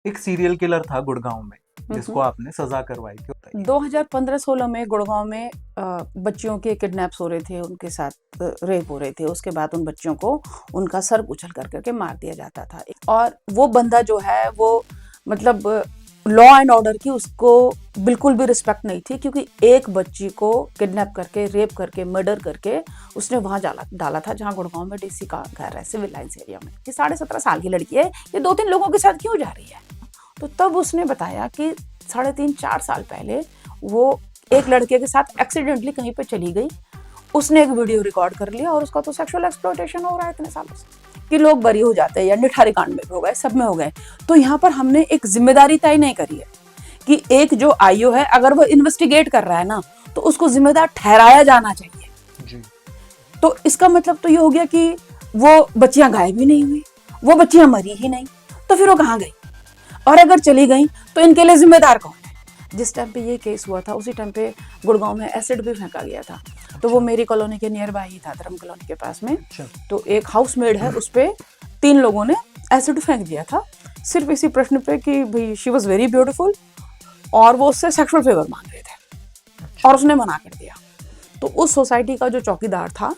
एक serial killer था गुड़गांव में जिसको हम्म। आपने सजा करवाई थी, बताइए। 2015-16 में गुड़गांव में बच्चियों के किडनैप्स हो रहे थे, उनके साथ रेप हो रहे थे। उसके बाद उन बच्चियों को उनका सर कुचल कर करके मार दिया जाता था। और वो बंदा जो है वो मतलब लॉ एंड ऑर्डर की उसको बिल्कुल भी रिस्पेक्ट नहीं थी, क्योंकि एक बच्ची को किडनैप करके, रेप करके, मर्डर करके उसने वहां डाला था जहां गुड़गांव में डीसी का घर है, सिविल लाइन्स एरिया में। कि 17.5 साल की लड़की है, ये 2-3 लोगों के साथ क्यों जा रही है। तो तब उसने बताया कि 3.5-4 साल पहले वो एक लड़के के साथ एक्सीडेंटली कहीं पे चली गई। उसने एक वीडियो रिकॉर्ड कर लिया और उसका तो सेक्सुअल एक्सप्लॉयटेशन हो रहा है इतने सालों से कि लोग बरी हो जाते हैं, या निठारी कांड में हो गए, सब में हो गए। तो यहाँ पर हमने एक जिम्मेदारी तय नहीं करी है कि एक जो आईओ है, अगर वो इन्वेस्टिगेट कर रहा है ना, तो उसको जिम्मेदार ठहराया जाना चाहिए। जी। तो इसका मतलब तो ये हो गया कि वो बच्चियां गायब ही नहीं हुई, वो बच्चियां मरी ही नहीं, तो फिर वो कहाँ गई, और अगर चली गई तो इनके लिए जिम्मेदार कौन है। जिस टाइम पे ये केस हुआ था उसी टाइम पे गुड़गांव में एसिड भी फेंका गया था। तो वो अच्छा। मेरी कॉलोनी के नियर बाय ही था, धर्म कॉलोनी के पास में। अच्छा। तो एक हाउसमेड है, उस पर 3 लोगों ने एसिड फेंक दिया था, सिर्फ इसी प्रश्न पे कि भाई शी वॉज वेरी ब्यूटीफुल, और वो उससे सेक्सुअल फेवर मांग रहे थे, अच्छा। और उसने मना कर दिया। तो उस सोसाइटी का जो चौकीदार था,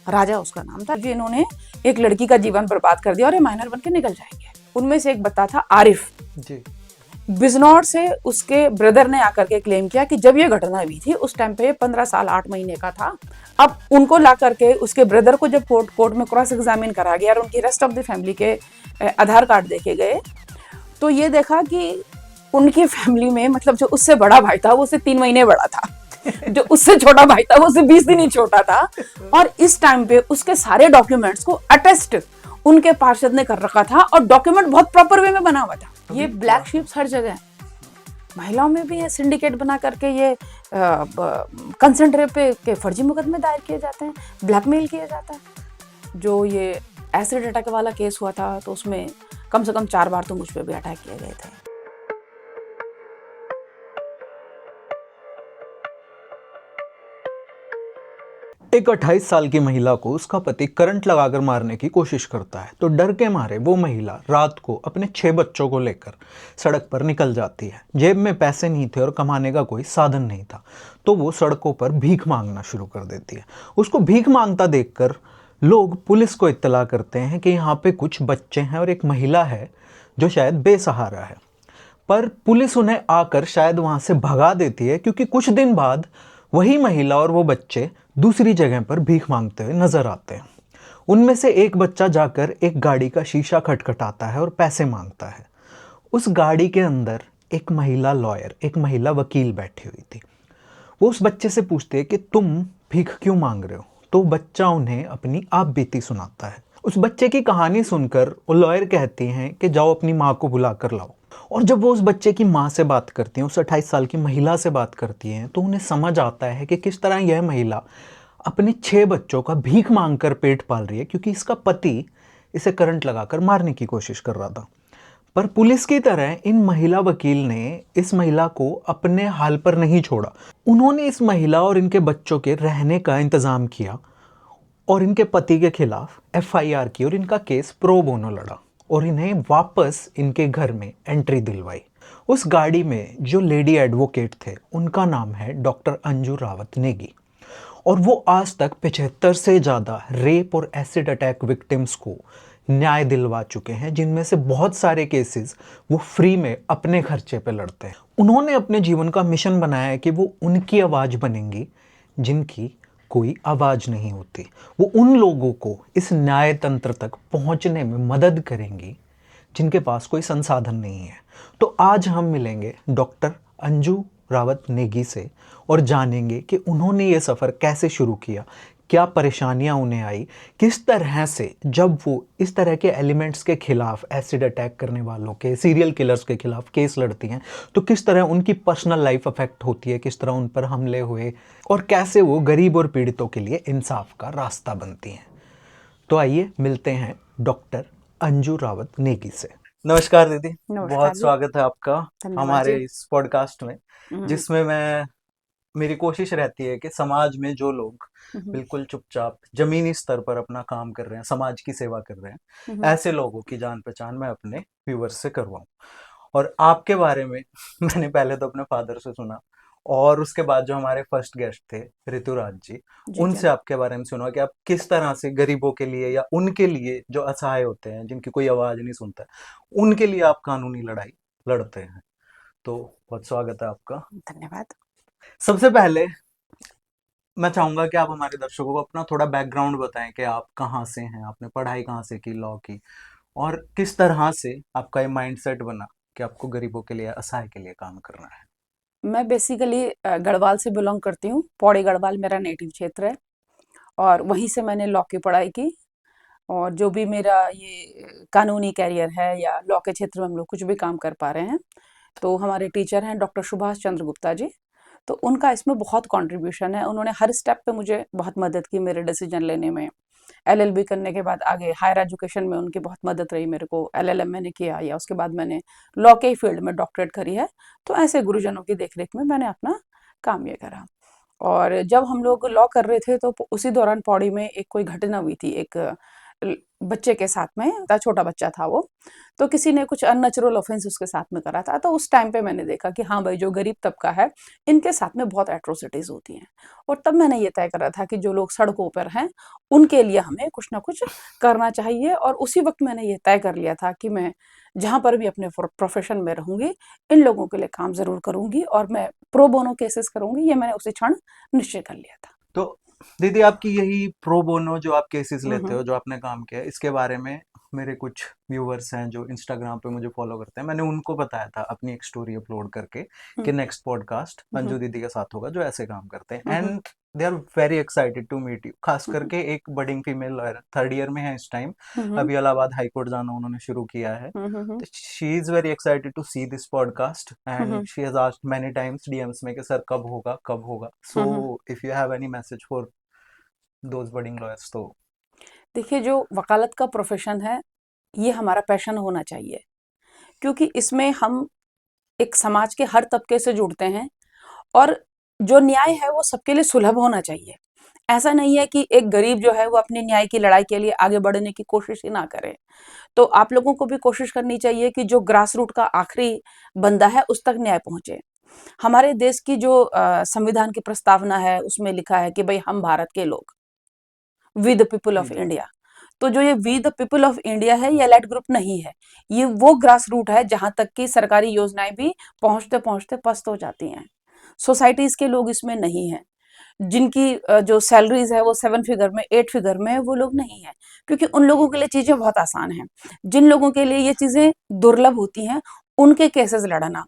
राजा उसका नाम था, जिन्होंने एक लड़की का जीवन बर्बाद कर दिया और ये माइनर बन के निकल जाएंगे। उनमें से एक बता था आरिफ। जी। बिजनौर से उसके ब्रदर ने आकर के क्लेम किया कि जब ये घटना हुई थी उस टाइम पे 15 साल 8 महीने का था। अब उनको ला करके उसके ब्रदर को जब कोर्ट में क्रॉस एग्जामिन करा गया और उनकी रेस्ट ऑफ द फैमिली के आधार कार्ड देखे गए, तो ये देखा कि उनकी फैमिली में मतलब जो उससे बड़ा भाई था वो उससे 3 महीने बड़ा था, जो उससे छोटा भाई था वो उससे 20 दिन ही छोटा था। और इस टाइम पे उसके सारे डॉक्यूमेंट्स को अटेस्ट उनके पार्षद ने कर रखा था, और डॉक्यूमेंट बहुत प्रॉपर वे में बना हुआ था। ये ब्लैक शीप्स हर जगह है, महिलाओं में भी है। सिंडिकेट बना करके ये कंसेंट रेप पे के फर्जी मुकदमे दायर किए जाते हैं, ब्लैकमेल किया जाता है। जो ये एसिड अटैक वाला केस हुआ था तो उसमें कम से कम 4 बार तो मुझ पे भी अटैक किए गए थे। एक 28 साल की महिला को उसका पति करंट लगाकर मारने की कोशिश करता है, तो डर के मारे वो महिला रात को अपने 6 बच्चों को लेकर सड़क पर निकल जाती है। जेब में पैसे नहीं थे और कमाने का कोई साधन नहीं था, तो वो सड़कों पर भीख मांगना शुरू कर देती है। उसको भीख मांगता देखकर लोग पुलिस को इत्तला करते हैं कि यहाँ पे कुछ बच्चे हैं और एक महिला है जो शायद बेसहारा है। पर पुलिस उन्हें आकर शायद वहां से भगा देती है, क्योंकि कुछ दिन बाद वही महिला और वो बच्चे दूसरी जगह पर भीख मांगते हुए नजर आते हैं। उनमें से एक बच्चा जाकर एक गाड़ी का शीशा खटखटाता है और पैसे मांगता है। उस गाड़ी के अंदर एक महिला लॉयर, एक महिला वकील बैठी हुई थी। वो उस बच्चे से पूछते हैं कि तुम भीख क्यों मांग रहे हो, तो बच्चा उन्हें अपनी आप बीती सुनाता है। उस बच्चे की कहानी सुनकर वो लॉयर कहती हैं कि जाओ अपनी माँ को बुला कर लाओ। और जब वो उस बच्चे की माँ से बात करती हैं, उस 28 साल की महिला से बात करती हैं, तो उन्हें समझ आता है कि किस तरह यह महिला अपने 6 बच्चों का भीख मांगकर पेट पाल रही है, क्योंकि इसका पति इसे करंट लगाकर मारने की कोशिश कर रहा था। पर पुलिस की तरह इन महिला वकील ने इस महिला को अपने हाल पर नहीं छोड़ा। उन्होंने इस महिला और इनके बच्चों के रहने का इंतजाम किया और इनके पति के खिलाफ एफआईआर की और इनका केस प्रो बोनो लड़ा और इन्हें वापस इनके घर में एंट्री दिलवाई। उस गाड़ी में जो लेडी एडवोकेट थे उनका नाम है डॉक्टर अंजू रावत नेगी, और वो आज तक 75 से ज़्यादा रेप और एसिड अटैक विक्टिम्स को न्याय दिलवा चुके हैं, जिनमें से बहुत सारे केसेस वो फ्री में अपने खर्चे पे लड़ते हैं। उन्होंने अपने जीवन का मिशन बनाया है कि वो उनकी आवाज़ बनेंगी जिनकी कोई आवाज़ नहीं होती। वो उन लोगों को इस न्याय तंत्र तक पहुंचने में मदद करेंगी जिनके पास कोई संसाधन नहीं है। तो आज हम मिलेंगे डॉक्टर अंजू रावत नेगी से और जानेंगे कि उन्होंने ये सफ़र कैसे शुरू किया, क्या परेशानियां उन्हें आई, किस तरह से जब वो इस तरह के एलिमेंट्स के खिलाफ, एसिड अटैक करने वालों के, सीरियल किलर्स के खिलाफ केस लड़ती हैं, तो किस तरह उनकी पर्सनल लाइफ अफेक्ट होती है, किस तरह उन पर हमले हुए और कैसे वो गरीब और पीड़ितों के लिए इंसाफ का रास्ता बनती हैं। तो आइए मिलते हैं डॉक्टर अंजू रावत नेगी से। नमस्कार दीदी, नमस्कार बहुत जी। स्वागत है आपका धन्यवाद हमारे जी। इस पॉडकास्ट में, हम्म, जिसमें मेरी कोशिश रहती है कि समाज में जो लोग हम्म, बिल्कुल चुपचाप जमीनी स्तर पर अपना काम कर रहे हैं, समाज की सेवा कर रहे हैं, हम्म, ऐसे लोगों की जान पहचान मैं अपने व्यूअर्स से करवाऊं। और आपके बारे में मैंने पहले तो अपने फादर से सुना, और उसके बाद जो हमारे फर्स्ट गेस्ट थे ऋतुराज जी, जी जी। उनसे आपके बारे में सुना कि आप किस तरह से गरीबों के लिए या उनके लिए जो असहाय होते हैं, जिनकी कोई आवाज नहीं सुनता है, उनके लिए आप कानूनी लड़ाई लड़ते हैं। तो बहुत स्वागत है आपका। धन्यवाद। सबसे पहले मैं चाहूंगा कि आप हमारे दर्शकों को अपना थोड़ा बैकग्राउंड बताएं कि आप कहाँ से हैं, आपने पढ़ाई कहाँ से की लॉ की, और किस तरह से आपका ये माइंडसेट बना कि आपको गरीबों के लिए, असहाय के लिए काम करना है। मैं बेसिकली गढ़वाल से बिलोंग करती हूँ। पौड़ी गढ़वाल मेरा नेटिव क्षेत्र है और वहीं से मैंने लॉ की पढ़ाई की। और जो भी मेरा ये कानूनी कैरियर है या लॉ के क्षेत्र में हम लोग कुछ भी काम कर पा रहे हैं, तो हमारे टीचर हैं डॉक्टर सुभाष चंद्र गुप्ता जी। तो उनका इसमें बहुत कंट्रीब्यूशन है। उन्होंने हर स्टेप पे मुझे बहुत मदद की मेरे डिसीजन लेने में। एलएलबी करने के बाद आगे हायर एजुकेशन में उनकी बहुत मदद रही मेरे को। एलएलएम मैंने किया या उसके बाद मैंने लॉ के ही फील्ड में डॉक्टरेट करी है। तो ऐसे गुरुजनों की देखरेख में मैंने अपना काम ये करा। और जब हम लोग लॉ कर रहे थे तो उसी दौरान पौड़ी में एक कोई घटना हुई थी एक बच्चे के साथ में। छोटा बच्चा था वो। तो किसी ने कुछ अननेचुरल ऑफेंस उसके साथ में करा था। तो उस टाइम पे मैंने देखा कि हाँ भाई, जो गरीब तबका है इनके साथ में बहुत एट्रोसिटीज होती हैं। और तब मैंने ये तय करा था कि जो लोग सड़कों पर हैं उनके लिए हमें कुछ ना कुछ करना चाहिए। और उसी वक्त मैंने ये तय कर लिया था कि मैं जहां पर भी अपने प्रोफेशन में रहूंगी, इन लोगों के लिए काम जरूर करूंगी और मैं प्रो बोनो केसेस करूंगी। ये मैंने उसी क्षण निश्चय कर लिया था। तो दीदी, आपकी यही प्रो बोनो जो आप केसेस लेते हम्म हो, जो आपने काम किया है, इसके बारे में मेरे कुछ व्यूअर्स हैं जो इंस्टाग्राम पे मुझे फॉलो करते हैं, मैंने उनको बताया था अपनी एक स्टोरी अपलोड करके हम्म कि नेक्स्ट पॉडकास्ट हम्म अंजू दीदी के साथ होगा जो ऐसे काम करते हैं, hmm and they are very excited to meet you. खास हम्म करके एक budding female lawyer, third year में है इस टाइम, हम्म अभी इलाहाबाद हाई कोर्ट जाना उन्होंने शुरू किया है। हम्म तो she is very excited to see this podcast, and hmm she has asked many times DMs में कि सर कब होगा, कब होगा। So hmm. If you have any message for those budding lawyers तो। देखिए, जो वकालत का प्रोफेशन है ये हमारा पैशन होना चाहिए, क्योंकि इसमें हम एक समाज के हर तबके से जुड़ते हैं। और जो न्याय है वो सबके लिए सुलभ होना चाहिए। ऐसा नहीं है कि एक गरीब जो है वो अपने न्याय की लड़ाई के लिए आगे बढ़ने की कोशिश ही ना करे। तो आप लोगों को भी कोशिश करनी चाहिए कि जो ग्रास रूट का आखिरी बंदा है उस तक न्याय पहुंचे। हमारे देश की जो संविधान की प्रस्तावना है उसमें लिखा है कि भाई हम भारत के लोग, वी द पीपल जी ऑफ जी। इंडिया। तो जो ये we the people of India है ये एलाइट ग्रुप नहीं है। ये वो ग्रास रूट है जहां तक की सरकारी योजनाएं भी पहुंचते पहुंचते पस्त हो जाती हैं। सोसाइटीज के लोग इसमें नहीं है। जिनकी जो सैलरीज है वो 7 फिगर में, 8 फिगर में है, वो लोग नहीं है। क्योंकि उन लोगों के लिए चीजें बहुत आसान हैं। जिन लोगों के लिए ये चीजें दुर्लभ होती हैं उनके केसेस लड़ना।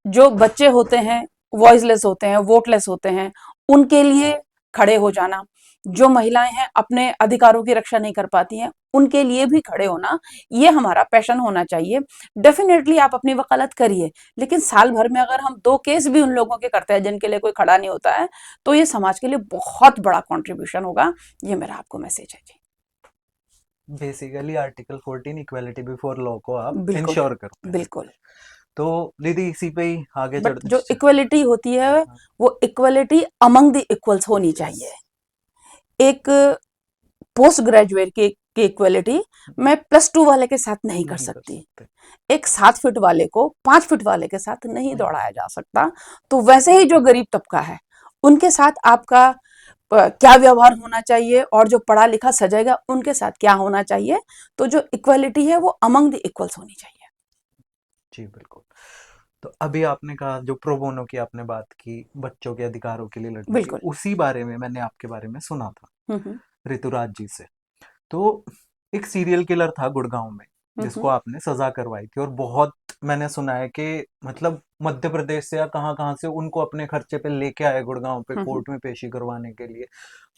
जो बच्चे होते हैं, वॉइसलेस होते हैं, वोटलेस होते हैं, उनके लिए खड़े हो जाना। जो महिलाएं हैं अपने अधिकारों की रक्षा नहीं कर पाती हैं, उनके लिए भी खड़े होना, ये हमारा पैशन होना चाहिए। डेफिनेटली आप अपनी वकालत करिए, लेकिन साल भर में अगर हम 2 केस भी उन लोगों के करते हैं जिनके लिए कोई खड़ा नहीं होता है, तो ये समाज के लिए बहुत बड़ा कंट्रीब्यूशन होगा। ये मेरा आपको मैसेज है जी। Basically article 14 equality before law को आप बिल्कुल इंश्योर करते हैं। बिल्कुल। तो दीदी, इसी पे ही आगे बट चढ़ते। जो इक्वलिटी होती है वो इक्वलिटी अमंग द इक्वल्स होनी चाहिए। एक पोस्ट ग्रेजुएट की इक्वलिटी मैं +2 वाले के साथ नहीं कर नहीं कर सकती। सकते। एक 7 फीट वाले को 5 फीट वाले के साथ नहीं नहीं। दौड़ाया जा सकता। तो वैसे ही जो गरीब तबका है उनके साथ आपका क्या व्यवहार होना चाहिए, और जो पढ़ा लिखा सजेगा उनके साथ क्या होना चाहिए। तो जो इक्वलिटी है वो अमंग द इक्वल्स होनी चाहिए। जी बिल्कुल। तो अभी आपने कहा, जो प्रो बोनो की आपने बात की, बच्चों के अधिकारों के लिए लड़ने की, बिल्कुल। उसी बारे में मैंने आपके बारे में सुना था हम्म ऋतुराज जी से। तो एक सीरियल किलर था गुड़गांव में जिसको हम्म आपने सजा करवाई थी, और बहुत मैंने सुना है कि मतलब मध्य प्रदेश से या कहाँ कहाँ से उनको अपने खर्चे पे लेके आए गुड़गांव पे हम्म कोर्ट में पेशी करवाने के लिए।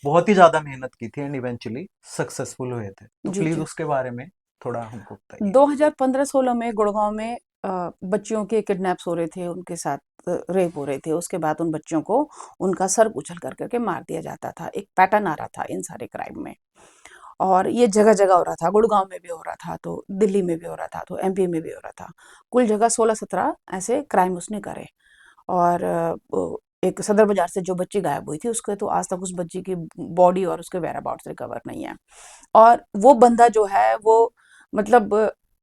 बहुत ही ज्यादा मेहनत की थी एंड इवेंचुअली सक्सेसफुल हुए थे। तो जी प्लीज जी। उसके बारे में थोड़ा हमको बताइए। 2015-16 में गुड़गांव में बच्चियों के किडनैप्स हो रहे थे, उनके साथ रेप हो रहे थे। उसके बाद उन बच्चों को उनका सर कुचल कर करके मार दिया जाता था। एक पैटर्न आ रहा था इन सारे क्राइम में। और ये जगह जगह हो रहा था। गुड़गांव में भी हो रहा था, तो दिल्ली में भी हो रहा था, तो एमपी में भी हो रहा था। कुल जगह 16-17 ऐसे क्राइम उसने करे। और एक सदर बाजार से जो बच्ची गायब हुई थी उसके तो आज तक उस बच्ची की बॉडी और उसके वेयर अबाउट्स रिकवर नहीं है। और वो बंदा जो है वो मतलब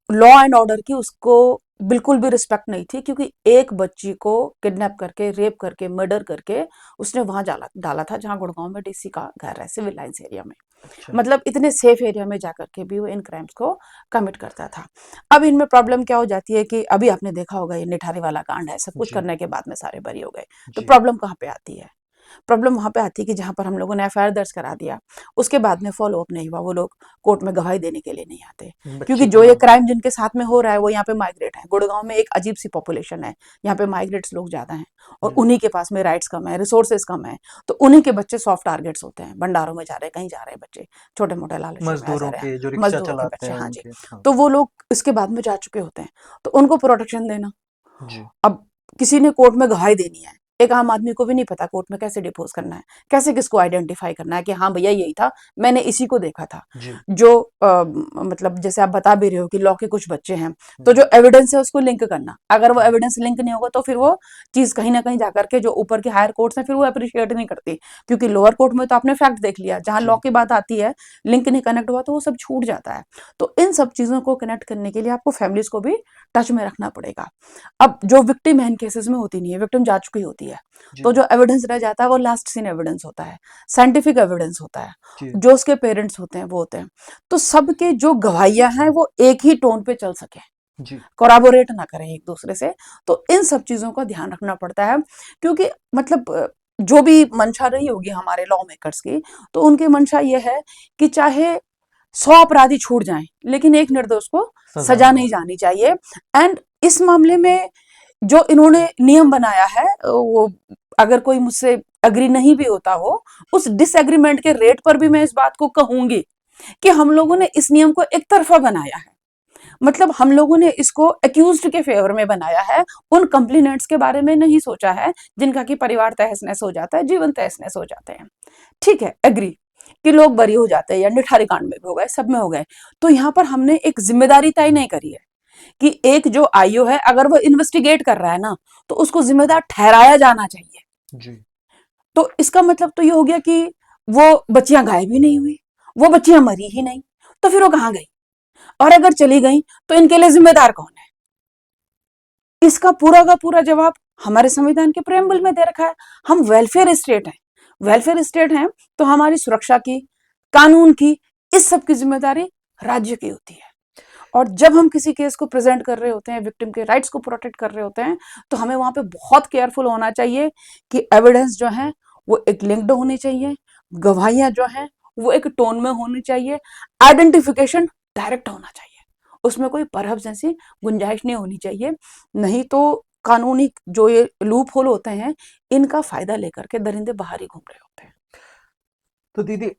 लॉ एंड ऑर्डर की उसको बिल्कुल भी रिस्पेक्ट नहीं थी, क्योंकि एक बच्ची को किडनैप करके, रेप करके, मर्डर करके उसने वहां डाला डाला था जहां गुड़गांव में डीसी का घर है, सिविल लाइंस एरिया में। अच्छा। मतलब इतने सेफ एरिया में जाकर के भी वो इन क्राइम्स को कमिट करता था। अब इनमें प्रॉब्लम क्या हो जाती है कि अभी आपने देखा होगा ये निठारी वाला कांड है, सब कुछ जी। करने के बाद में सारे बरी हो गए। तो जी। प्रॉब्लम कहाँ पे आती है? प्रॉब्लम वहां पे आती है कि जहां पर हम लोगों ने एफआईआर दर्ज करा दिया, उसके बाद में फॉलो अप नहीं हुआ, वो लोग कोर्ट में गवाही देने के लिए नहीं आते, क्योंकि बच्ची का जो ये नाम। क्राइम जिनके साथ में हो रहा है वो यहाँ पे माइग्रेट है। गुड़गांव में एक अजीब सी पॉपुलेशन है, यहाँ पे माइग्रेट्स लोग ज्यादा हैं, और जी। उन्हीं के पास में राइट्स कम है, रिसोर्सेज कम है, तो उन्हीं के बच्चे सॉफ्ट टारगेट्स होते हैं। भंडारों में जा रहे हैं, कहीं जा रहे हैं बच्चे, छोटे मोटे लालचों में आ जा मजदूरों रहे हैं, के जो रिक्शा मजदूरों के चलाते बच्चे, हैं हाँ जी। उनके, हाँ। तो वो लोग इसके बाद में जा चुके होते हैं, तो उनको प्रोटेक्शन देना। जी। अब किसी ने कोर्ट में गवाही देनी है, एक आम आदमी को भी नहीं पता कोर्ट में कैसे डिपोज करना है, कैसे किसको आइडेंटिफाई करना है कि हाँ भैया यही था, मैंने इसी को देखा था। जी। जो मतलब जैसे आप बता भी रहे हो कि लॉ के कुछ बच्चे हैं, तो जी। जो एविडेंस है उसको लिंक करना, अगर वो एविडेंस लिंक नहीं होगा तो फिर वो चीज कहीं ना कहीं जाकर के जो ऊपर के हायर कोर्ट्स हैं फिर वो अप्रिशिएट नहीं करती, क्योंकि लोअर कोर्ट में तो आपने फैक्ट देख लिया, जहां लॉ जी। की बात आती है लिंक नहीं कनेक्ट हुआ तो वो सब छूट जाता है। तो इन सब चीजों को कनेक्ट करने के लिए आपको फैमिलीज को भी टच में रखना पड़ेगा। अब जो विक्टिम है इन केसेस में होती नहीं है, विक्टिम जा चुकी होती है, जी। तो जो एविडेंस रह जाता है वो लास्ट सीन एविडेंस होता है, साइंटिफिक एविडेंस होता है, जी। जो उसके पेरेंट्स होते हैं वो होते हैं। तो सबके जो गवाहियां हैं वो एक ही टोन पे चल सके, जी। कोराबोरेट ना करें एक दूसरे से। तो इन सब चीजों का ध्यान रखना पड़ता है, क्योंकि मतलब जो भी मंशा रही होगी हमारे लॉ मेकर्स की, तो उनकी मंशा ये है कि चाहे 100 अपराधी छूट जाएं लेकिन एक निर्दोष को सजा सजा ना नहीं हो। जानी चाहिए। एंड इस मामले में जो इन्होंने नियम बनाया है वो, अगर कोई मुझसे अग्री नहीं भी होता हो, उस डिसएग्रीमेंट के रेट पर भी मैं इस बात को कहूंगी कि हम लोगों ने इस नियम को एक तरफा बनाया है। मतलब हम लोगों ने इसको अक्यूज्ड के फेवर में बनाया है, उन कंप्लेनेंट्स के बारे में नहीं सोचा है जिनका कि परिवार तहस नहस हो जाता है, जीवन तहस नहस हो जाते हैं। ठीक है, एग्री कि लोग बरी हो जाते हैं, या निठारी कांड में भी हो गए, सब में हो गए। तो यहाँ पर हमने एक जिम्मेदारी तय नहीं करी है कि एक जो आईओ है अगर वो इन्वेस्टिगेट कर रहा है ना, तो उसको जिम्मेदार ठहराया जाना चाहिए। जी। तो इसका मतलब तो ये हो गया कि वो बच्चियां गायब ही नहीं हुई, वो बच्चियां मरी ही नहीं, तो फिर वो कहाँ गई, और अगर चली गई तो इनके लिए जिम्मेदार कौन है? इसका पूरा का पूरा जवाब हमारे संविधान के प्रेम्बल में दे रखा है। हम वेलफेयर स्टेट हैं, वेलफेयर स्टेट हैं, तो हमारी सुरक्षा की, कानून की, इस सब की जिम्मेदारी राज्य की होती है। और जब हम किसी केस को प्रेजेंट कर रहे होते हैं, विक्टिम के राइट्स को प्रोटेक्ट कर रहे होते हैं, तो हमें वहां पे बहुत केयरफुल होना चाहिए कि एविडेंस जो है वो एक लिंक्ड होनी चाहिए, गवाहियां जो हैं वो एक टोन में होनी चाहिए, आइडेंटिफिकेशन डायरेक्ट होना चाहिए, उसमें कोई परहब जैसी गुंजाइश नहीं होनी चाहिए। नहीं तो कानूनी जो ये लूप होल होते हैं, इनका फायदा लेकर के दरिंदे बाहर ही घूम रहे होते हैं। तो दीदी,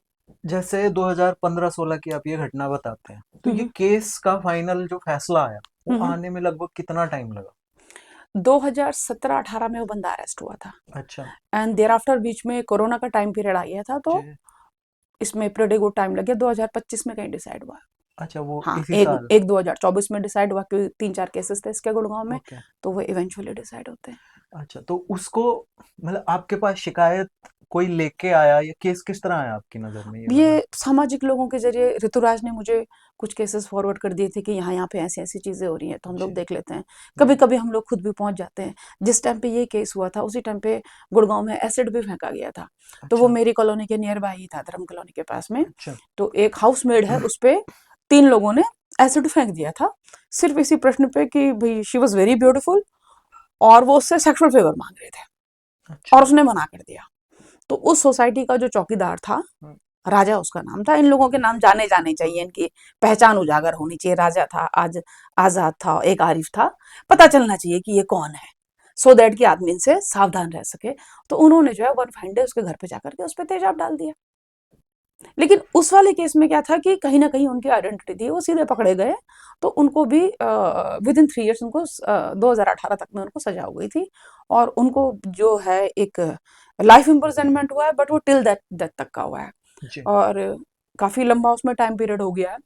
जैसे 2015-16 की आप ये घटना बताते हैं, तो ये हम्म केस का फाइनल जो फैसला आया वो हम्म आने में लगभग कितना टाइम लगा? 2017-18 में वो बंदा अरेस्ट हुआ था, अच्छा। एंड देयर आफ्टर बीच में कोरोना का टाइम पीरियड आ गया था, तो जी। इसमें प्रेटी गुड टाइम लग गया, 2025 में कहीं डिसाइड हुआ। अच्छा, वो हाँ, इसी एक साल। एक 2024 में डिसाइड हुआ, क्योंकि 3-4 केसेस थे इसके गुड़गांव में, ओके। तो वो इवेंचुअली डिसाइड होते हैं। अच्छा, तो उसको मतलब आपके पास शिकायत कोई लेके आया, या केस किस तरह आया आपकी नजर में, ये वाला? ये सामाजिक लोगों के जरिए ऋतुराज ने मुझे कुछ केसेस फॉरवर्ड कर दिए थे कि यहाँ यहाँ पे ऐसी ऐसी चीजें हो रही हैं, तो हम लोग जी। देख लेते हैं। कभी जी। कभी हम लोग खुद भी पहुंच जाते हैं। जिस टाइम पे ये केस हुआ था उसी टाइम पे गुड़गांव में एसिड भी फेंका गया था, तो वो अच्छा। मेरी कॉलोनी के नियर बाय ही था, धर्म कॉलोनी के पास में। अच्छा। तो एक हाउस मेड है, उस पे 3 लोगों ने एसिड फेंक दिया था, सिर्फ इसी प्रश्न पे कि भाई शी वॉज वेरी ब्यूटीफुल, और वो उससे सेक्सुअल फेवर मांग रहे थे, अच्छा। और उसने मना कर दिया। तो उस सोसाइटी का जो चौकीदार था, हम्म। राजा उसका नाम था, इन लोगों के नाम जाने जाने चाहिए, इनकी पहचान उजागर होनी चाहिए। राजा था, आज आजाद था, एक आरिफ था, पता चलना चाहिए कि ये कौन है, सो दैट कि आदमी इनसे सावधान रह सके। तो उन्होंने जो है वन फाइन डे उसके घर पे जाकर के उस पर तेजाब डाल दिया। लेकिन उस वाले केस में क्या था कि कहीं ना कहीं उनकी आइडेंटिटी थी, वो सीधे पकड़े गए, तो उनको भी विद इन 3 ईयर्स उनको 2018 तक में उनको सजा हो गई थी, और उनको जो है एक लाइफ इम्प्रिजनमेंट हुआ है, बट वो टिल डेथ डेथ तक का हुआ है, जी। और काफी लंबा उसमें टाइम पीरियड हो गया है,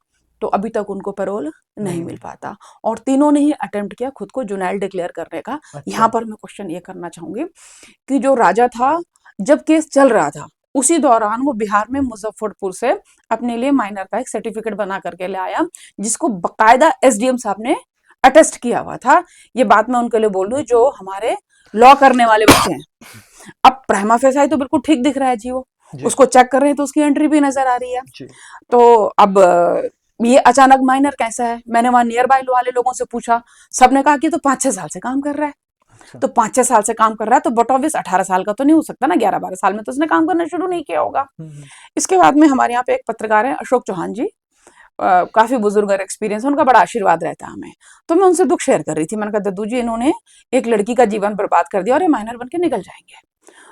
तो अभी तक उनको पैरोल नहीं नहीं मिल मिल। पाता। और तीनों ने ही अटेम्प्ट किया खुद को जुनैल डिक्लेयर करने का। अच्छा। यहाँ पर मैं क्वेश्चन ये करना चाहूंगी कि जो राजा था, जब केस चल रहा था उसी दौरान वो बिहार में मुजफ्फरपुर से अपने लिए माइनर का एक सर्टिफिकेट बना करके ले आया, जिसको बकायदा एसडीएम साहब ने अटेस्ट किया हुआ था। ये बात मैं उनके लिए बोल रही हूँ जो हमारे लॉ करने वाले बच्चे हैं। अब प्राइमा फेसाई तो बिल्कुल ठीक दिख रहा है जी, वो जी उसको चेक कर रहे हैं तो उसकी एंट्री भी नजर आ रही है। जी। तो अब ये अचानक माइनर कैसा है, मैंने वहां नियर बाय वाले लोगों से पूछा, सबने कहा कि तो 5-6 साल से काम कर रहा है। अच्छा। तो 5-6 साल से काम कर रहा है तो बट ऑब्वियस 18 साल का तो नहीं हो सकता ना, 11-12 साल में तो उसने काम करना शुरू नहीं किया होगा। हम्म। इसके बाद में हमारे यहाँ पे एक पत्रकार है अशोक चौहान जी, काफी बुजुर्ग और एक्सपीरियंस है, उनका बड़ा आशीर्वाद रहता है हमें। तो मैं उनसे दुख शेयर कर रही थी, मैंने कहा दद्दू जी इन्होंने एक लड़की का जीवन बर्बाद कर दिया और ये माइनर बन के निकल जाएंगे।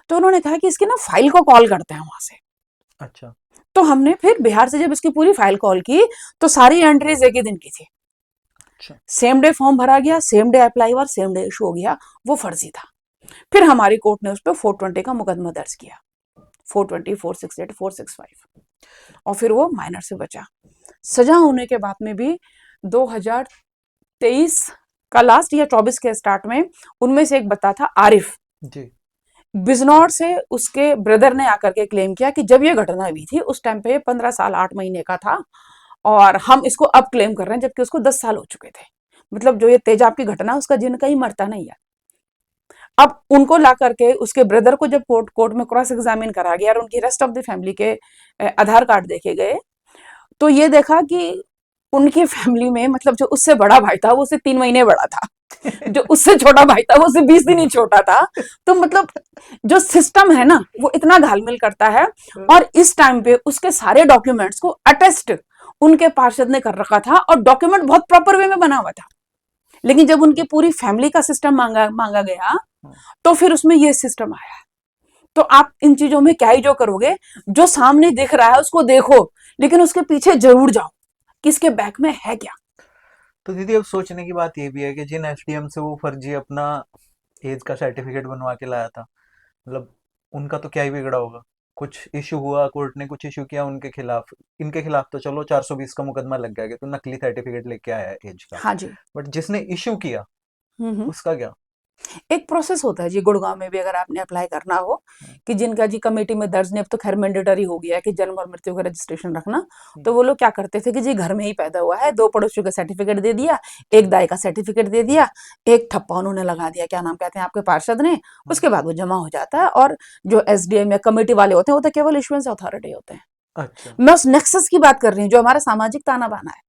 तो उन्होंने कहा कि इसकी ना फाइल को कॉल करते हैं वहां से। अच्छा। तो हमने फिर बिहार से जब इसकी पूरी फाइल कॉल की तो सारी एंट्रीज एक ही दिन की थी। अच्छा। सेम डे फॉर्म भरा गया, सेम डे अप्लाई हुआ, सेम डे इशू हो गया, वो फर्जी था। फिर हमारी कोर्ट ने उस पर 420 का मुकदमा दर्ज किया, 420, 468, 465, और फिर वो माइनर से बचा। सजा होने के बाद में भी 2023 का लास्ट या 24 के स्टार्ट में उनमें से एक बता था आरिफ, जी। बिजनौर से उसके ब्रदर ने आकर के क्लेम किया कि जब ये घटना हुई थी उस टाइम पे 15 साल 8 महीने का था और हम इसको अब क्लेम कर रहे हैं जबकि उसको 10 साल हो चुके थे। मतलब जो ये तेजाब की घटना उसका जिन कहीं मरता नहीं है। अब उनको ला करके उसके ब्रदर को जब कोर्ट में क्रॉस एग्जामिन करा गया और उनकी रेस्ट ऑफ द फैमिली के आधार कार्ड देखे गए तो ये देखा कि उनकी फैमिली में मतलब जो उससे बड़ा भाई था वो उससे 3 महीने बड़ा था, जो उससे छोटा भाई था वो उससे 20 दिन ही छोटा था। तो मतलब जो सिस्टम है ना वो इतना घालमेल करता है। और इस टाइम पे उसके सारे डॉक्यूमेंट्स को अटेस्ट उनके पार्षद ने कर रखा था और डॉक्यूमेंट बहुत प्रॉपर वे में बना हुआ था। लेकिन जब उनकी पूरी फैमिली का सिस्टम मांगा मांगा गया तो फिर उसमें ये सिस्टम आया। तो आप इन चीजों में क्या ही जो करोगे, जो सामने दिख रहा है उसको देखो लेकिन उसके पीछे जरूर जाओ कि इसके बैक में है क्या। तो दीदी अब सोचने की बात ये भी है कि जिन एसडीएम से वो फर्जी अपना एज का सर्टिफिकेट बनवा के लाया था, मतलब उनका तो क्या ही बिगड़ा होगा। कुछ इशू हुआ, कोर्ट ने कुछ इशू किया उनके खिलाफ, इनके खिलाफ तो चलो 420 का मुकदमा लग गया कि तो नकली सर्टिफिकेट लेके आया है एज का। हाँ जी। बट जिसने इशू किया हम्म। उसका क्या? एक प्रोसेस होता है जी गुड़गांव में भी अगर आपने अप्लाई करना हो हम्म। कि जिनका जी कमेटी में दर्ज नहीं, अब तो खैर मैंडेटरी हो गया है कि जन्म और मृत्यु का रजिस्ट्रेशन रखना। हम्म। तो वो लोग क्या करते थे कि जी घर में ही पैदा हुआ है, 2 पड़ोसियों का सर्टिफिकेट दे दिया, एक दाई का सर्टिफिकेट दे दिया, एक ठप्पा उन्होंने लगा दिया, क्या नाम कहते हैं आपके पार्षद ने, हम्म। उसके बाद वो जमा हो जाता है। और जो एसडीएम या कमेटी वाले होते हैं वो तो केवल इश्यूएंस अथॉरिटी होते हैं। अच्छा। मैं उस नेक्सस की बात कर रही हूँ जो हमारा सामाजिक ताना बाना है,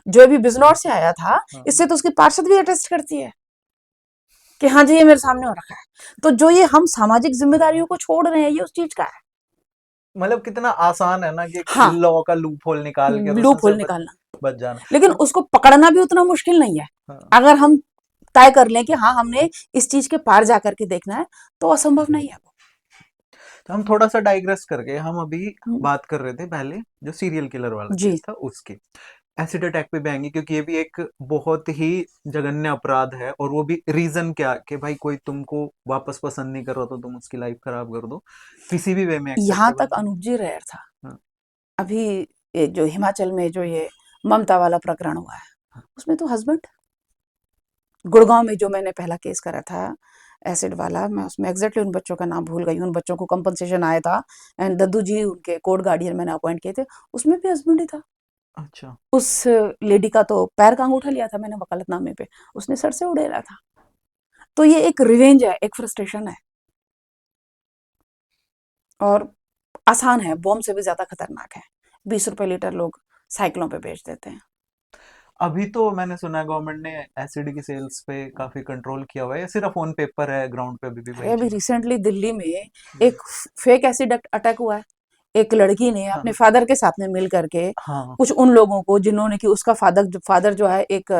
जो अभी बिजनौर से आया था, हाँ। इससे तो उसकी पार्षद भी अटेस्ट करती है कि हाँ जी ये मेरे सामने हो रखा है। तो जो ये हम सामाजिक जिम्मेदारियों को छोड़ रहे हैं ये उस चीज का है। मतलब कितना आसान है ना कि एक हाँ, लॉ का लूप होल निकाल के और उसमें लूप से होल निकालना, बच जाना। लेकिन बट उसको पकड़ना भी उतना मुश्किल नहीं है। हाँ, अगर हम तय कर लें कि हाँ हमने इस चीज के पार जा करके देखना है तो असंभव नहीं है वो। तो हम थोड़ा सा डाइग्रेस करके हम अभी हम्म, बात कर रहे थे पहले जो सीरियल किलर वाला जी। केस था उसकी। एसिड अटैक पे भी आएंगे क्योंकि ये भी एक बहुत ही जघन्य अपराध है, और वो भी रीजन क्या कि भाई कोई तुमको वापस पसंद नहीं कर रहा तो तुम उसकी लाइफ खराब कर दो, किसी भी वे में यहाँ एक्सेप्टेबल तक नहीं। अनूप जी रेयर था। हाँ। अभी ये जो हिमाचल में जो ये ममता वाला प्रकरण हुआ है उसमें तो हस्बैंड, गुड़गांव में जो मैंने पहला केस करा था एसिड वाला, मैं उसमें एग्जैक्टली उन बच्चों का नाम भूल गई, उन बच्चों को कंपनसेशन आया था एंड दद्दू जी उनके कोर्ट गार्डियन मैंने अपॉइंट किए थे, उसमें भी हस्बैंड ही था। अच्छा। उस लेडी का तो पैर का अंगूठा लिया था मैंने वकालतनामे पे, उसने सर से उड़ेला था। तो ये एक रिवेंज है, एक फ्रस्ट्रेशन है, और आसान है, बॉम्ब से भी ज्यादा खतरनाक है। 20 रुपए लीटर लोग साइकिलों पे बेच देते हैं। अभी तो मैंने सुना है गवर्नमेंट ने एसिड की सेल्स पे काफी कंट्रोल किया हुआ है, या सिर्फ ऑन पेपर है, ग्राउंड पे अभी भी अरे वही अभी चीज? रिसेंटली दिल्ली में एक फेक एसिड अटैक हुआ है। एक लड़की ने अपने हाँ फादर के साथ में मिल करके हाँ। कुछ उन लोगों को जिन्होंने कि उसका फादर जो है एक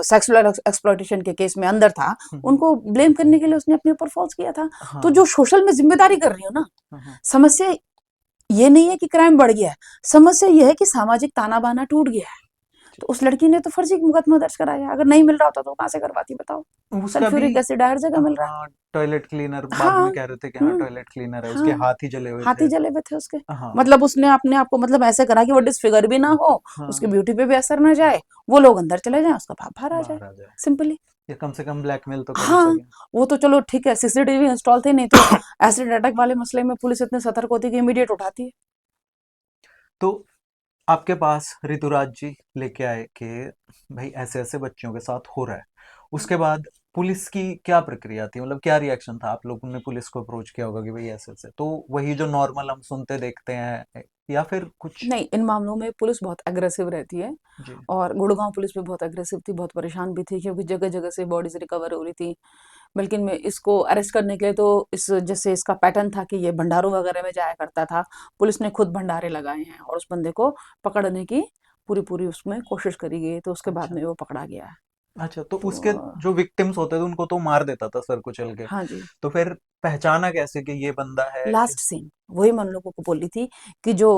सेक्सुअल एक्सप्लॉयटेशन के केस में अंदर था, हम्म। उनको ब्लेम करने के लिए उसने अपने ऊपर फॉल्स किया था। तो हाँ जो सोशल में जिम्मेदारी कर रही हो ना, हाँ। समस्या ये नहीं है कि क्राइम बढ़ गया है, समस्या ये है कि सामाजिक ताना बाना टूट गया है। तो उस लड़की ने तो फर्जी मुकदमा दर्ज कराया, अगर नहीं मिल रहा होता तो कहाँ से करवाती बताओ। उसका भी। सल्फ्यूरिक एसिड हर जगह मिल रहा हाँ, टॉयलेट क्लीनर है। बाद हाँ। में कह रहे थे कि हाँ हम्म। टॉयलेट क्लीनर है, उसके हाँ, हाथ ही जले हुए हाथी थे। जले हुए थे उसके। हाँ मतलब उसने अपने आप को मतलब ऐसे करा कि वो डिसफिगर भी ना हो, उसकी हाँ। ब्यूटी पे भी असर ना जाए, वो लोग अंदर चले जाएं, उसका भाव बाहर आ जाए, बाहर आ जाए, सिंपली। या कम से कम ब्लैकमेल तो कर ही हाँ, सके। वो तो चलो ठीक है, सीसीटीवी इंस्टॉल थे, नहीं तो एसिड अटैक वाले मसले में पुलिस इतने सतर्क होती है कि इमीडिएट उठाती है। तो आपके पास ऋतुराज जी लेके आए कि भाई ऐसे ऐसे बच्चों के साथ हो रहा है। उसके बाद पुलिस की क्या प्रक्रिया थी, मतलब क्या रिएक्शन था? आप लोगों ने पुलिस को अप्रोच किया होगा कि भाई ऐसे ऐसे, तो वही जो नॉर्मल हम सुनते देखते हैं, या फिर कुछ? नहीं, इन मामलों में पुलिस बहुत एग्रेसिव रहती है जी। और गुड़गांव पुलिस भी बहुत एग्रेसिव थी, बहुत परेशान भी थी क्योंकि जगह-जगह से बॉडीज़ रिकवर हो रही थी। बल्कि मैं इसको अरेस्ट करने के लिए तो इस जैसे इसका पैटर्न था कि ये भंडारों वगैरह में जाया करता था। पुलिस ने खुद भंडारे लगाए हैं और उस बंदे को पकड़ने की पूरी-पूरी उसमें कोशिश करी गई, तो उसके बाद अच्छा। में वो पकड़ा गया है। अच्छा, तो तो उसके जो विक्टिम्स होते थे उनको तो मार देता था सर कुचल के। हाँ जी। तो फिर पहचाना कैसे कि ये बंदा है कि? लास्ट सीन वही मैं उन लोगों को बोली थी कि जो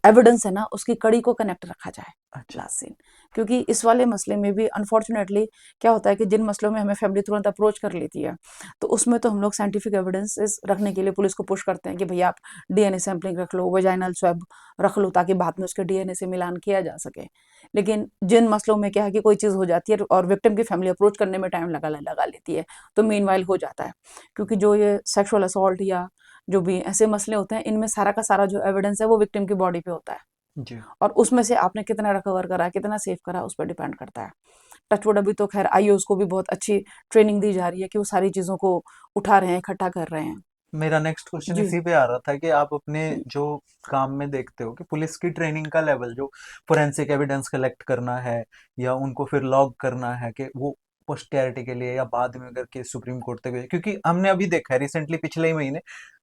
एविडेंस है ना उसकी कड़ी को कनेक्ट रखा जाए। अच्छा। लास्ट सीन, क्योंकि इस वाले मसले में भी अनफॉर्चुनेटली क्या होता है कि जिन मसलों में हमें फैमिली तुरंत अप्रोच कर लेती है, तो उसमें तो हम लोग साइंटिफिक एविडेंसेस रखने के लिए पुलिस को पुश करते हैं कि भैया आप डीएनए सैंपलिंग रख लो, वेजाइनल स्वैब रख लो, ताकि बाद में उसके डीएनए से मिलान किया जा सके। लेकिन जिन मसलों में क्या है कि कोई चीज़ हो जाती है और विक्टिम की फैमिली अप्रोच करने में टाइम लगा लेती है, तो मीनवाइल हो जाता है। क्योंकि जो ये सेक्सुअल असॉल्ट या जो भी ऐसे मसले होते हैं, इनमें सारा का सारा जो एविडेंस है वो विक्टिम की बॉडी पे होता है जी। और उसमें से आपने कितना रिकवर करा, कितना सेव करा, उस पर डिपेंड करता है। टचवुड अभी तो खैर आईओज़ को भी बहुत अच्छी ट्रेनिंग दी जा रही है कि वो सारी चीज़ों को उठा रहे हैं, इकट्ठा कर रहे हैं। मेरा नेक्स्ट क्वेश्चन जी। इसी पे आ रहा था कि आप अपने जो काम में देखते हो कि पुलिस की ट्रेनिंग का लेवल, जो फोरेंसिक एविडेंस कलेक्ट करना है या उनको फिर लॉग करना है कि वो पोस्टेरिटी के लिए या बाद में अगर केस सुप्रीम कोर्ट तक, क्योंकि हमने अभी देखा है रिसेंटली पिछले ही महीने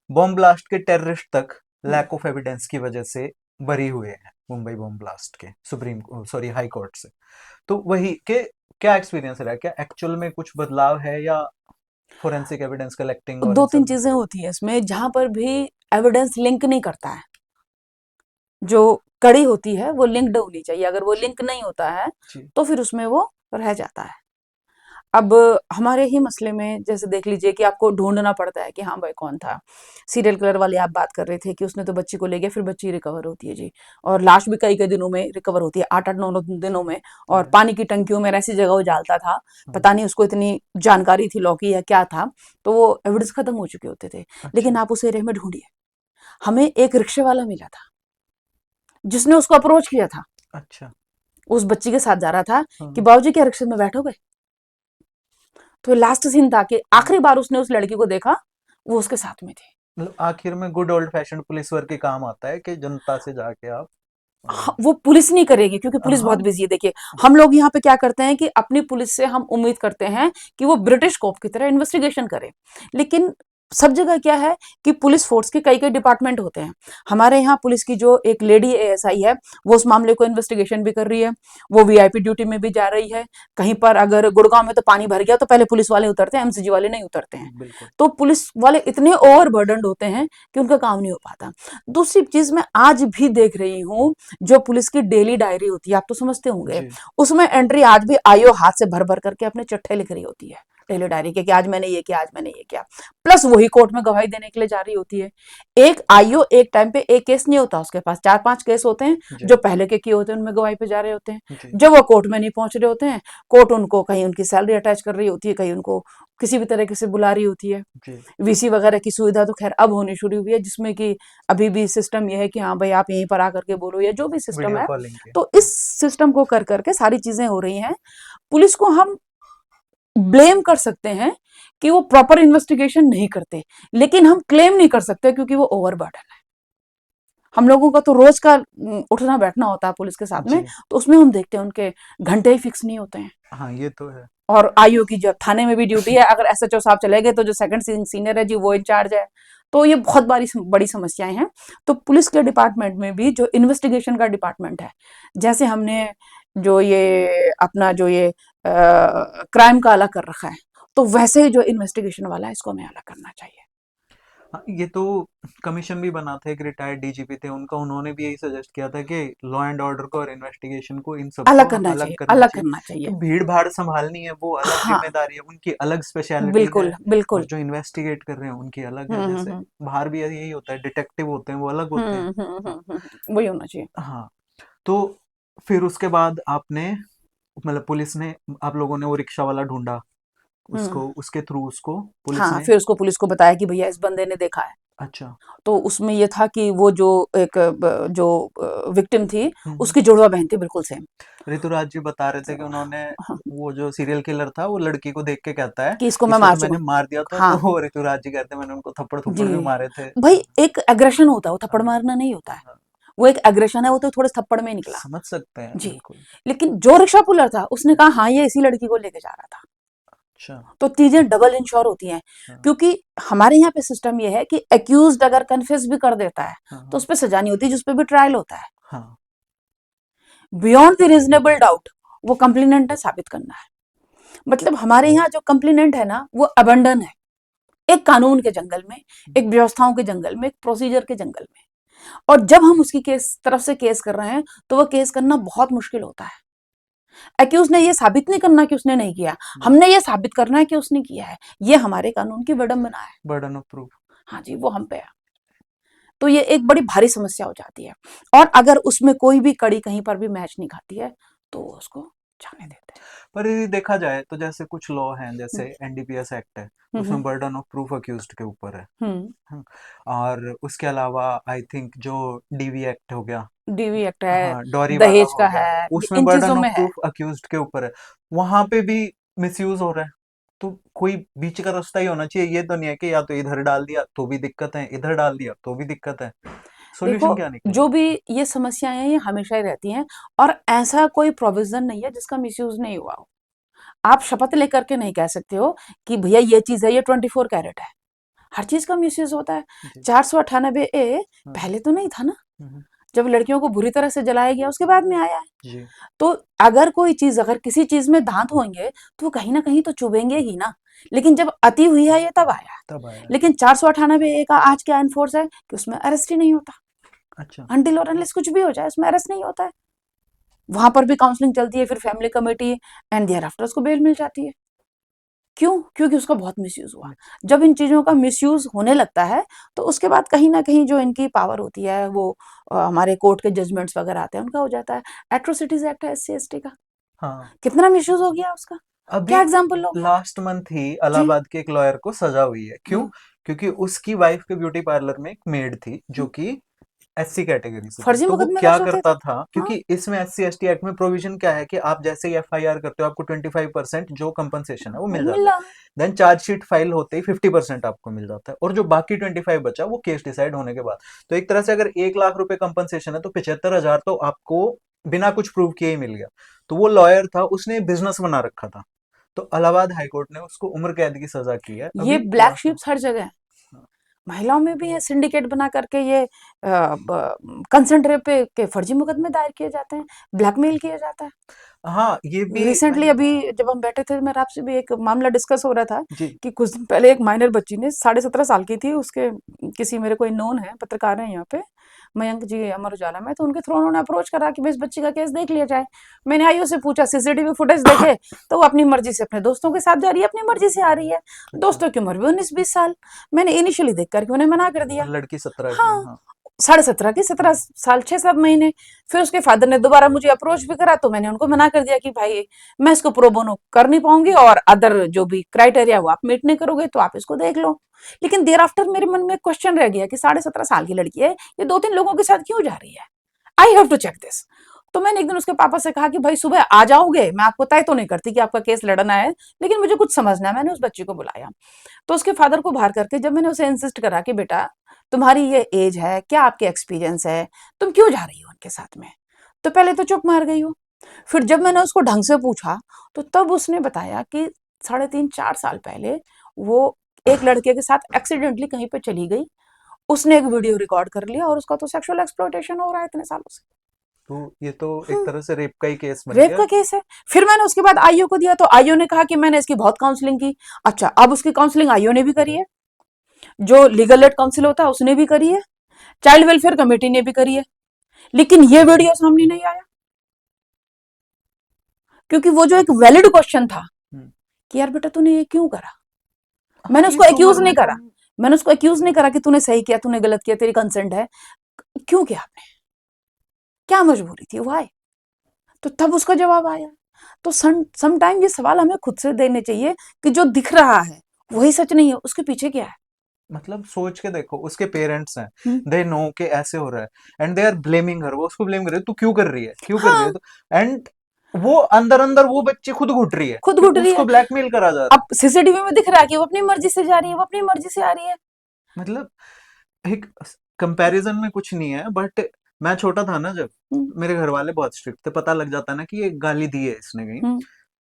बॉम्ब ब्लास्ट के टेररिस्ट तक हुँ। लैक ऑफ एविडेंस की वजह से बरी हुए हैं मुंबई बॉम्ब ब्लास्ट के सुप्रीम सॉरी हाई कोर्ट से। तो वही के क्या एक्सपीरियंस रहा है, क्या एक्चुअल में कुछ बदलाव है या फोरेंसिक एविडेंस कलेक्टिंग और इन 2-3 सब में? चीज़ें होती हैं इसमें जहाँ पर भी एविडेंस लिंक नहीं करता है। जो कड़ी होती है वो लिंक्ड होनी चाहिए, अगर वो जी। लिंक नहीं होता है, जी। तो फिर उसमें वो रह जाता है। अब हमारे ही मसले में जैसे देख लीजिए कि आपको ढूँढना पड़ता है कि हाँ भाई कौन था। सीरियल किलर वाली आप बात कर रहे थे कि उसने तो बच्ची को ले गया, फिर बच्ची रिकवर होती है जी। और लाश भी कई-कई दिनों में रिकवर होती है, 8-8 9-9 दिनों में। और जी। पानी की टंकियों में ऐसी जगह वो डालता था, हाँ। पता नहीं उसको इतनी जानकारी थी लॉ की या क्या था, तो वो एविडेंस खत्म हो चुके होते थे। अच्छा। लेकिन आप उस एरिया में ढूँढिए, हमें एक रिक्शे वाला मिला था, जिसने उसको अप्रोच किया था। अच्छा। उस बच्ची के साथ जा रहा था कि हाँ। बाबूजी क्या रिक्शे में बैठोगे? तो लास्ट सीन था कि हाँ। आखिरी बार उसने उस लड़की को देखा, वो उसके साथ में थी। मतलब आखिर में good old fashion police work के काम आता है कि जनता से जाके आप वो पुलिस नहीं करेगी क्योंकि पुलिस बहुत हाँ। बिजी है। देखिए, हम लोग यहाँ पे क्या करते हैं कि अपनी पुलिस से हम उम्मीद करते हैं कि वो ब्रिटिश कोप की तरह इन्वेस्टिगेशन करे। लेकिन सब जगह क्या है कि पुलिस फोर्स के कई-कई डिपार्टमेंट होते हैं। हमारे यहाँ पुलिस की जो एक लेडी एएसआई है, वो उस मामले को इन्वेस्टिगेशन भी कर रही है। वो वीआईपी ड्यूटी में भी जा रही है। कहीं पर अगर गुड़गाँव में तो पानी भर गया तो पहले पुलिस वाले उतरते हैं, एमसीजी वाले नहीं उतरते हैं। बिल्कुल। तो पुलिस वाले इतने ओवरबर्डन्ड होते हैं कि उनका काम नहीं हो पाता। दूसरी चीज़ मैं आज भी देख रही हूँ, जो पुलिस की डेली डायरी होती है, आप तो समझते होंगे, जी। उसमें एंट्री आज भी आईओ हाथ से भर-भर करके अपने चिट्ठे लिख रही होती है, डेली डायरी के कि आज मैंने ये किया, आज मैंने ये किया। प्लस वही कोर्ट में गवाही देने के लिए जा रही होती है। एक आईओ एक टाइम पे एक केस नहीं होता, उसके पास 4-5 केस होते हैं, जी। जो पहले के किए होते हैं, उनमें गवाही पे जा रहे होते हैं। जी। जब वो कोर्ट में नहीं पहुँच रहे होते हैं, कोर्ट उनको कहीं उनकी सैलरी अटैच कर रही होती है, कहीं उनको किसी भी तरीके से बुला रही होती है। जी। वीसी वगैरह की सुविधा तो खैर अब होनी शुरू हुई है, जिसमें कि अभी भी सिस्टम ये है कि हाँ भाई आप यहीं पर आकर के बोलो या जो भी सिस्टम वीडियो है। कॉलिंग के। तो इस सिस्टम को कर करके सारी चीजें हो रही हैं। पुलिस को हम ब्लेम कर सकते हैं कि वो प्रॉपर इन्वेस्टिगेशन नहीं करते, लेकिन हम क्लेम नहीं कर सकते क्योंकि वो ओवरबर्डन है। हम लोगों का तो रोज का उठना बैठना होता है पुलिस के साथ में, जी। तो उसमें हम देखते हैं उनके घंटे ही फिक्स नहीं होते हैं। हाँ, ये तो है। और आईओ की जब थाने में भी ड्यूटी है, अगर एसएचओ साहब चले गए तो जो सेकंड सीनियर है जी वो इंचार्ज है। तो ये बहुत बड़ी समस्याएं हैं। तो पुलिस के डिपार्टमेंट में भी जो इन्वेस्टिगेशन का डिपार्टमेंट है, जैसे हमने जो ये अपना जो ये क्राइम का अलग कर रखा है, तो वैसे ही जो इन्वेस्टिगेशन वाला है इसको हमें अलग करना चाहिए। हाँ, ये तो कमीशन भी बना था, एक रिटायर्ड डीजीपी थे उनका, उन्होंने भी यही सजेस्ट किया था कि लॉ एंड ऑर्डर को और इन्वेस्टिगेशन को, इन सबको अलग हम करना अलग चाहिए, करना अलग चाहिए। करना कि चाहिए। भीड़ भाड़ संभालनी है वो अलग हाँ, जिम्मेदारी है, उनकी अलग स्पेशलिटी है, बिल्कुल, और बिल्कुल। जो इन्वेस्टिगेट कर रहे हैं उनकी अलग है। हुँ, हुँ, जैसे हुँ। बाहर भी यही होता है, डिटेक्टिव होते हैं वो अलग होते हैं। हुँ, हुँ, हाँ। हुँ, हुँ। वही होना चाहिए। हाँ। तो फिर उसके बाद आपने, मतलब पुलिस ने, आप लोगों ने वो रिक्शा वाला ढूंढा, हुँ। उसको उसके थ्रू उसको पुलिस हाँ, ने। फिर उसको पुलिस को बताया कि भैया इस बंदे ने देखा है। अच्छा। तो उसमें ये था कि वो जो एक जो विक्टिम थी हम्म। उसकी जुड़वा बहन थी बिल्कुल सेम। ऋतुराज जी बता रहे थे कि उन्होंने, हाँ, वो जो सीरियल किलर था वो लड़की को देख के कहता है कि इसको मैं इसको मार तो मैंने चुका। मार दिया था, तो हाँ वो ऋतुराज जी कहते हैं मैंने उनको थप्पड़ थप्पड़ जी, भी मारे थे। भाई एक एग्रेशन होता है, वो थप्पड़ हाँ, मारना नहीं होता है, हाँ, वो एक एग्रेशन है, वो तो थोड़े से थप्पड़ में ही निकला। समझ सकते हैं जी, बिल्कुल। लेकिन जो रिक्शा पुलर था उसने कहा हाँ ये इसी लड़की को लेके जा रहा था। अच्छा। तो चीजें डबल इंश्योर होती हैं, हाँ, क्योंकि हमारे यहाँ पे सिस्टम ये है कि एक्यूज्ड अगर कन्फेस भी कर देता है हाँ, तो हाँ, उस पर सजा नहीं होती, जिस पे भी ट्रायल होता है। हाँ, बियॉन्ड द रीजनेबल डाउट वो कंप्लेनेंट ने साबित करना है। मतलब हमारे यहाँ जो कंप्लेनेंट है ना वो अबंडन है, एक कानून के जंगल में, एक व्यवस्थाओं के जंगल में, एक प्रोसीजर के जंगल में। और जब हम उसकी केस तरफ से केस कर रहे हैं तो वो केस करना बहुत मुश्किल होता है। एक्यूज ने ये साबित नहीं करना कि उसने नहीं किया, हमने ये साबित करना है कि उसने किया है। ये हमारे कानून की विडंबना है। Burden of proof. हाँ जी, वो हम पे है। तो ये एक बड़ी भारी समस्या हो जाती है, और अगर उसमें कोई भी कड़ी कहीं पर भी मैच नहीं खाती है तो उसको जाने देते हैं। पर यदि देखा जाए तो जैसे कुछ लॉ हैं, जैसे हम्म एनडीपीएस एक्ट है, हम्म उसमें बर्डन ऑफ प्रूफ अक्यूज्ड के ऊपर है। हम्म। हाँ, और उसके अलावा आई थिंक जो डीवी एक्ट हो गया, डीवी एक्ट है, हाँ डॉरी वाला दहेज हो का गया, है, उसमें इन चीजों बर्डन ऑफ में है। प्रूफ अक्यूज्ड के ऊपर है, वहां पे भी मिसयूज हो रहा है। तो कोई बीच का रास्ता ही होना चाहिए, ये तो नहीं है कि या तो इधर डाल दिया तो भी दिक्कत है, इधर डाल दिया तो भी दिक्कत है। देखो, सॉल्यूशन क्या जो निकलेगा? भी ये समस्याएं हैं ये हमेशा ही रहती हैं, और ऐसा कोई प्रोविजन नहीं है जिसका मिसयूज नहीं हुआ हो। आप शपथ लेकर के नहीं कह सकते हो कि भैया ये चीज है, ये 24 कैरेट है। हर चीज का मिसयूज होता है। जी। 498A हाँ। पहले तो नहीं था ना, हम्म, जब लड़कियों को बुरी तरह से जलाया गया उसके बाद में आया है। जी। तो अगर कोई चीज, अगर किसी चीज में दांत होंगे तो वो कहीं ना कहीं तो चुभेंगे ही ना। लेकिन जब अति हुई है ये तब आया है। तब आया है। लेकिन 498A का आज क्या एनफोर्स है कि उसमें अरेस्ट ही नहीं होता। अच्छा। अनटिल और अनलेस कुछ भी हो जाए उसमें अरेस्ट नहीं होता है। वहां पर भी काउंसलिंग चलती है, फिर फैमिली कमेटी, एंड देयर आफ्टर उसको बेल मिल जाती है। क्यों? क्योंकि उसका बहुत मिसयूज हुआ। जब इन चीजों का मिसयूज होने लगता है तो उसके बाद कहीं ना कहीं जो इनकी पावर होती है वो हमारे कोर्ट के जजमेंट्स वगैरह आते हैं उनका हो जाता है। एट्रोसिटीज एक्ट है SC ST का, हाँ, कितना मिसयूज हो गया उसका, अभी क्या एग्जाम्पल लोगे आप? लास्ट मंथ ही जी। इलाहाबाद के एक लॉयर को सजा हुई है। क्यों? हम्म क्योंकि उसकी वाइफ के ब्यूटी पार्लर में एक मेड थी जो हम्म। कि एससी कैटेगरी से थी। फर्जी तो वो मुकदमे क्या दर्ज होते थे। करता था, हाँ। क्योंकि इसमें एससी एसटी एक्ट में प्रोविजन क्या है कि आप जैसे ही एफआईआर करते हो आपको 25% जो कंपनसेशन है वो वो मिल जाता मिला। है। देन चार्जशीट फाइल होते ही 50% आपको मिल जाता है, और जो बाकी 25 बचा वो केस डिसाइड होने के बाद। तो एक तरह से अगर 1 लाख रुपए कंपनसेशन है तो 75,000 तो आपको बिना कुछ प्रूव किए ही मिल गया। तो वो लॉयर था, उसने बिजनेस बना रखा था। तो इलाहाबाद हाईकोर्ट ने उसको उम्र कैद की सजा की है ये अभी ब्लैक लास्ट। शिप्स हर जगह है। महिलाओं में भी है, सिंडिकेट बना करके ये कंसेंट रेप पे के फर्जी मुकदमे दायर किए जाते हैं, ब्लैकमेल किया जाता है। हाँ, ये भी रिसेंटली मैंने। अभी जब हम बैठे थे मेरे आपसे भी एक मामला डिस्कस हो रहा था जी। कि कुछ दिन पहले एक माइनर बच्ची ने 17.5 साल की थी, उसके किसी मेरे कोई नोन है, पत्रकार हैं यहाँ पे, मयंक जी अमर उजाला में, तो उनके थ्रू उन्होंने अप्रोच करा कि भाई इस बच्ची का केस देख लिया जाए। मैंने आईओ से पूछा सीसीटीवी फुटेज देखे, तो वो अपनी मर्जी से अपने दोस्तों के साथ जा रही है, अपनी मर्जी से आ रही है। अच्छा। दोस्तों की उम्र भी 19-20 साल। मैंने इनिशियली देख करके उन्हें मना कर और दिया। लड़की 17 की है, हाँ, हाँ। 17.5 की, 17 साल 6-7 महीने। फिर उसके फादर ने दोबारा मुझे अप्रोच भी करा तो मैंने उनको मना कर दिया कि भाई मैं इसको प्रो बोनो कर नहीं पाऊंगी, और अदर जो भी क्राइटेरिया वो आप मीट नहीं करोगे तो आप इसको देख लो। लेकिन देर आफ्टर मेरे मन में क्वेश्चन रह गया कि 17.5 साल की लड़की है, ये 2-3 लोगों के साथ क्यों जा रही है? I have to check this. तो मैंने एक दिन उसके पापा से कहा कि भाई सुबह आ जाओगे, मैं आपको तय तो नहीं करती कि आपका केस लड़ना है, लेकिन मुझे कुछ समझना है। मैंने उस बच्ची को बुलाया, तो उसके फादर को बाहर करके जब मैंने उसे इंसिस्ट करा कि बेटा तुम्हारी ये एज है, क्या आपके एक्सपीरियंस है, तुम क्यों जा रही हो उनके साथ में, तो पहले तो चुप मार गई हो। फिर जब मैंने उसको ढंग से पूछा तो तब उसने बताया कि 3.5-4 साल पहले वो एक लड़के के साथ एक्सीडेंटली कहीं पे चली गई, उसने एक वीडियो रिकॉर्ड कर लिया और उसका तो सेक्सुअल एक्सप्लॉयटेशन हो रहा है इतने सालों से। तो ये तो एक हम्म, तरह से रेप का ही केस बन रेप गया। का केस है। फिर मैंने उसके बाद आईओ को दिया तो आईओ ने कहा कि मैंने इसकी बहुत काउंसलिंग की। अच्छा, अब उसकी काउंसलिंग आईओ ने भी करी है, जो लीगल एड काउंसिल होता है उसने भी करी है, चाइल्ड वेलफेयर कमेटी ने भी करी है, लेकिन ये वीडियो सामने नहीं आया। क्योंकि वो जो एक वैलिड क्वेश्चन था हम्म। कि यार बेटा तूने ये क्यों करा, हाँ, मैंने उसको इस एक्यूज उम्र नहीं में तो। करा। मैंने उसको एक्यूज नहीं करा कि तूने सही किया, तूने गलत किया, तेरी कंसेंट है, क्यों किया आपने, क्या मजबूरी थी, वाई? तो तब उसका जवाब आया। तो समटाइम ये सवाल हमें खुद से देने चाहिए कि जो दिख रहा है वही सच नहीं है, उसके पीछे क्या है। मतलब सोच के देखो, उसके पेरेंट्स हैं, हम्म, दे नो कि ऐसे हो रहा है, एंड दे आर ब्लेमिंग हर, वो उसको ब्लेम कर रहे तू क्यों कर रही है, क्यों कर रही है, हाँ, तो एंड वो अंदर अंदर वो बच्ची खुद घुट रही है खुद कि घुट रही उसको है। ब्लैकमेल करा जा रहा अब सीसीटीवी में दिख रहा है कि वो अपनी मर्जी से जा रही है, वो अपनी मर्जी से आ रही है। है। मतलब एक कंपैरिजन में कुछ नहीं है, बट मैं छोटा था ना जब, हम्म, मेरे घर वाले बहुत स्ट्रिक्ट थे, पता लग जाता ना कि ये गाली दी है इसने कहीं, हम्म,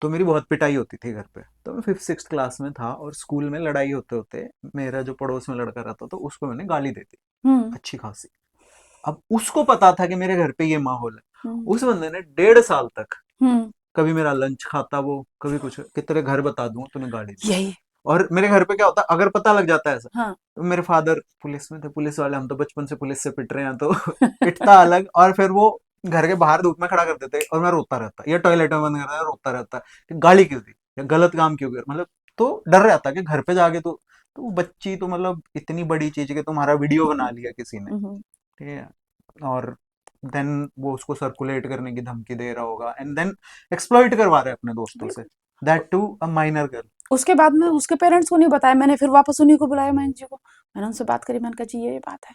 तो मेरी बहुत पिटाई होती थी घर पे। तो मैं 5th 6th क्लास में था और स्कूल में लड़ाई होते होते मेरा जो पड़ोस में लड़का रहता था उसको मैंने गाली दे दी हम्म, अच्छी खासी। अब उसको पता था कि मेरे घर पे ये माहौल है। हम्म, उस बंदे ने 1.5 साल तक हम्म, कभी मेरा लंच खाता, वो कभी कुछ कि तेरे घर बता दूंगा तूने गाली दी। यही। और मेरे घर पे क्या होता, अगर पता लग जाता है ऐसा, हाँ। तो मेरे फादर पुलिस में थे, पुलिस वाले, हम तो बचपन से पुलिस से पिट रहे हैं तो पिटता अलग, और फिर वो घर के बाहर धूप में खड़ा कर देते और मैं रोता रहता, या टॉयलेट में बंद करता रोता रहता कि गाली क्यों दी या गलत काम क्यों कर, मतलब तो डर रहता कि घर पे जाके तो वो बच्ची तो मतलब इतनी बड़ी चीज है कि तुम्हारा वीडियो बना लिया किसी ने, हम्म, ठीक है, और देन वो उसको सर्कुलेट करने की धमकी दे रहा होगा, एंड देन एक्सप्लॉइट करवा रहे हैं अपने दोस्तों से, बिल्कुल। That to a minor girl. उसके बाद में उसके पेरेंट्स को नहीं बताया, मैंने फिर वापस उन्हीं को बुलाया, मयंक जी को। मैंने उनसे बात करी, मैंने कहा जी ये बात है।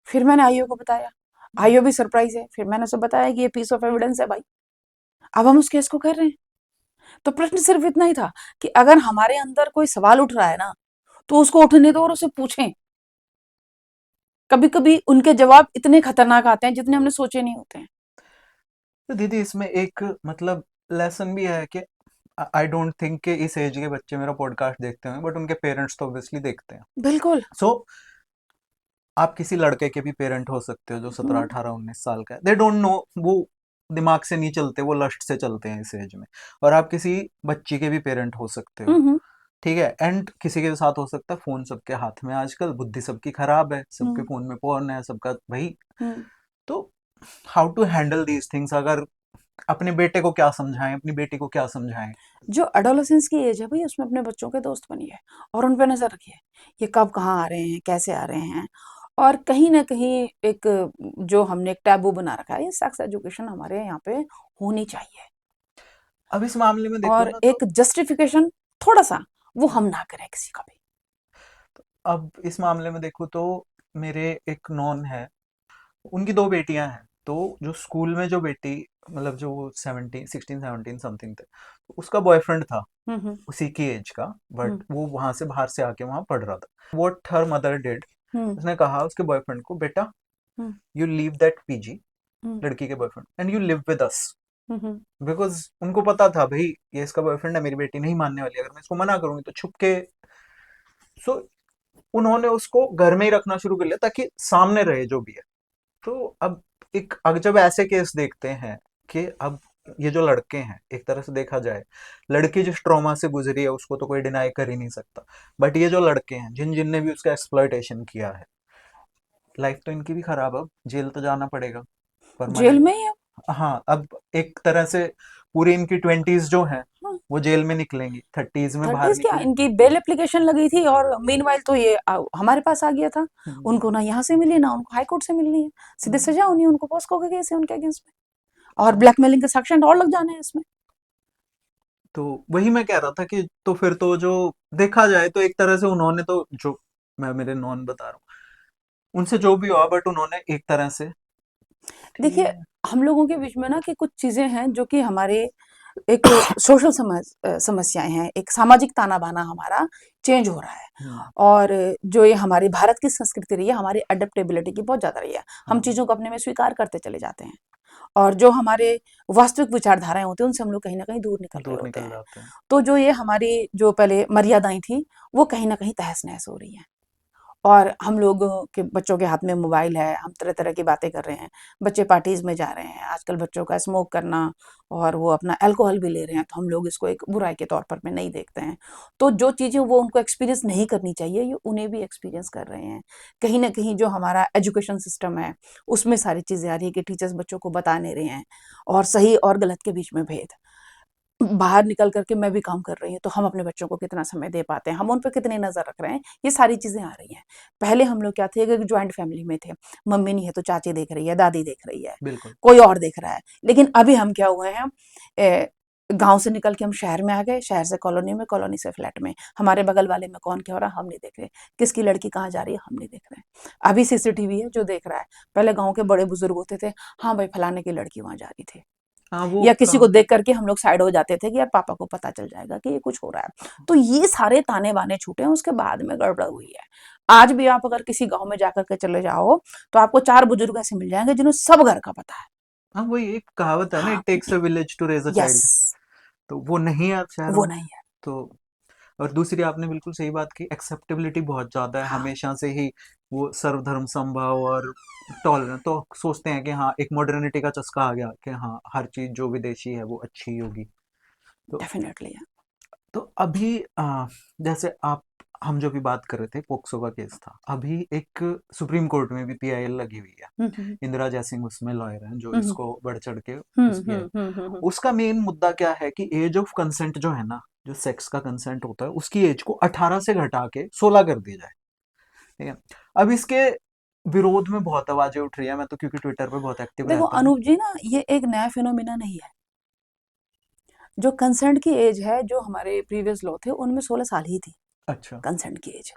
फिर मैंने आईओ को बताया। आईओ भी सरप्राइज है। फिर मैंने उसे बताया कि ये पीस ऑफ एविडेंस है भाई, अब हम उस केस को कर रहे हैं। तो प्रश्न सिर्फ इतना ही था कि अगर हमारे अंदर कोई सवाल उठ रहा है ना, तो उसको उठने दो और उसे पूछें। कभी कभी उनके जवाब इतने खतरनाक आते हैं जितने हमने सोचे नहीं होते हैं। तो दीदी इसमें एक मतलब लेसन भी है कि आई डोंट थिंक कि इस एज के बच्चे मेरा पॉडकास्ट देखते हैं, बट उनके पेरेंट्स तो ऑब्वियसली देखते हैं। बिल्कुल। सो आप किसी लड़के के भी पेरेंट हो सकते हो जो 17 18 19 साल का है, दे डोंट नो, वो दिमाग से नहीं चलते, वो लस्ट से चलते हैं इस एज में। और आप किसी बच्ची के भी पेरेंट हो सकते हो, हम्म, ठीक है, एंड किसी के साथ हो सकता है। फोन सबके हाथ में आजकल, बुद्धि सबकी खराब है, सबके हम्म, फोन में पोर्न है सबका भाई। हम्म। तो how to handle these things, अगर अपने बेटे को क्या समझाएं, अपनी बेटी को क्या समझाएं। जो एडोलेसेंस की एज है भाई, उसमें अपने बच्चों के दोस्त बनिए और उन पे नजर रखिए। ये कब कहाँ आ रहे हैं, कैसे आ रहे हैं। और कहीं ना कहीं एक जो हमने एक टैबू बना रखा है, ये सेक्स एजुकेशन हमारे यहाँ पे होनी चाहिए। अब इस मामले में देखो और ना तो एक जस्टिफिकेशन थोड़ा सा वो हम ना करें किसी का भी। अब इस मामले में देखो तो मेरे एक नॉन है, उनकी 2 बेटियां हैं, तो जो स्कूल में जो बेटी, मतलब जो 17 16 17 समथिंग थे, तो उसका बॉयफ्रेंड था हम्म, उसी की एज का, बट हम्म, वो वहां से बाहर से आके वहां पढ़ रहा था। व्हाट हर मदर डिड, हम्म, उसने कहा उसके बॉयफ्रेंड को, बेटा हम्म, यू लीव दैट पीजी, हम्म, लड़की के boyfriend, and you live with us. Hmm, because उनको पता था भाई ये इसका बॉयफ्रेंड है, मेरी बेटी नहीं मानने वाली, अगर मैं इसको मना करूंगी तो छुप के। सो उन्होंने उसको घर में ही रखना शुरू कर लिया ताकि सामने रहे जो भी है। तो अब जब ऐसे केस देखते हैं कि अब ये जो लड़के हैं, एक तरह से देखा जाए, लड़की जिस ट्रॉमा से गुजरी है उसको तो कोई डिनाई कर ही नहीं सकता, बट ये जो लड़के हैं जिन जिन ने भी उसका एक्सप्लॉइटेशन किया है, लाइफ तो इनकी भी खराब, अब जेल तो जाना पड़ेगा जेल परमानेंट। में ही है। हाँ, अब एक तरह से पूरी इनकी 20s जो हैं हाँ, वो जेल में निकलेंगी, 30s में बाहर 30s क्या, निकले। इनकी बेल एप्लीकेशन लगी थी और मीनवाइल तो ये हमारे पास आ गया था। हम्म, उनको ना यहाँ से मिली ना उनको हाई कोर्ट से मिलनी है। सीधे हम्म, सजा होनी है उनको, पॉस्को के केस है उनके अगेंस्ट में। और हाँ। ब्लैकमेलिंग के सेक्शन और लग जाने हैं इसमें। तो वही मैं कह रहा था कि तो फिर तो जो देखा जाए तो एक तरह से उन्होंने तो जो, मैं मेरे नॉन बता रहा हूँ, उनसे जो भी हुआ, बट उन्होंने एक तरह से, ठीक देखिए, है। हम लोगों के बीच में ना कि कुछ चीजें हैं जो कि हमारे एक सोशल समस्याएं हैं, एक सामाजिक ताना बाना हमारा चेंज हो रहा है। हम्म, और जो ये हमारी भारत की संस्कृति रही है, हमारी अडेप्टेबिलिटी की बहुत ज्यादा रही है। हम हाँ, चीजों को अपने में स्वीकार करते चले जाते हैं। और जो हमारे वास्तविक विचारधाराएं होती हैं उनसे हम लोग कहीं ना कहीं दूर निकल रहे दूर होते निकल हैं। जाते हैं। तो जो ये हमारी जो पहले मर्यादाएं थी, वो कहीं ना कहीं तहस नहस हो रही हैं। और हम लोग के बच्चों के हाथ में मोबाइल है, हम तरह तरह की बातें कर रहे हैं। बच्चे पार्टीज में जा रहे हैं, आजकल बच्चों का स्मोक करना और वो अपना अल्कोहल भी ले रहे हैं, तो हम लोग इसको एक बुराई के तौर पर में नहीं देखते हैं। तो जो चीज़ें वो उनको एक्सपीरियंस नहीं करनी चाहिए, ये उन्हें भी एक्सपीरियंस कर रहे हैं। कहीं ना कहीं जो हमारा एजुकेशन सिस्टम है, उसमें सारी चीज़ें आ रही है कि टीचर्स बच्चों को बता नहीं रहे हैं, और सही और गलत के बीच में भेद। बाहर निकल कर के मैं भी काम कर रही हूँ, तो हम अपने बच्चों को कितना समय दे पाते हैं, हम उन पे कितनी नज़र रख रहे हैं, ये सारी चीज़ें आ रही हैं। पहले हम लोग क्या थे कि जॉइंट फैमिली में थे, मम्मी नहीं है तो चाची देख रही है, दादी देख रही है, बिल्कुल। कोई और देख रहा है। लेकिन अभी हम क्या हुए हैं, गांव से निकल के हम शहर में आ गए, शहर से कॉलोनी में, कॉलोनी से फ्लैट में, हमारे बगल वाले में कौन क्या हो रहा है हम नहीं देख रहे, किसकी लड़की कहाँ जा रही है हम नहीं देख रहे हैं। अभी सीसीटीवी है जो देख रहा है। पहले गांव के बड़े बुजुर्ग होते थे, हाँ भाई फलाने की लड़की वहां जा रही थी, हाँ वो या किसी को कहा। देख करके हम लोग साइड हो जाते थे कि यार पापा को पता चल जाएगा कि ये कुछ हो रहा है। तो ये सारे ताने बाने छूटे हैं, उसके बाद में गड़बड़ हुई है। आज भी आप अगर किसी गांव में जाकर के चले जाओ तो आपको 4 बुजुर्ग ऐसे मिल जाएंगे जिन्हें सब घर का पता है। हाँ वही एक कहावत है ना, हाँ, it takes a village to raise a yes, child. तो वो नहीं है अब शहरों वो में। नहीं है। तो और दूसरी आपने बिल्कुल सही बात की, एक्सेप्टेबिलिटी बहुत ज्यादा है हाँ, हमेशा से ही। वो सर्वधर्म समभाव और टॉलरेंस तो सोचते हैं कि हाँ एक मॉडर्निटी का चस्का आ गया कि हाँ हर चीज जो विदेशी है वो अच्छी होगी। तो डेफिनेटली है। तो अभी जैसे आप हम जो भी बात कर रहे थे पोक्सो का केस था, अभी एक सुप्रीम कोर्ट में भी पीआईएल लगी हुई है। हुँ, हुँ, इंदिरा जयसिंह उसमें लॉयर हैं जो हुँ, हुँ, इसको बढ़ चढ़ के हुँ, उस किया है। हुँ, हुँ, हुँ, हुँ। उसका मेन मुद्दा क्या है कि एज ऑफ कंसेंट जो है ना, जो सेक्स का कंसेंट होता है उसकी एज को 18 से घटा के 16 कर दी जाए। ठीक है। अब इसके विरोध में बहुत आवाजें उठ रही है, मैं तो क्योंकि ट्विटर पे बहुत एक्टिव देखो रहता हूँ। अनूप जी ना, ये एक नया फिनोमिना नहीं है। जो कंसेंट की एज है, जो हमारे प्रीवियस लॉ थे उनमें 16 साल ही थी अच्छा। कंसेंट की एज।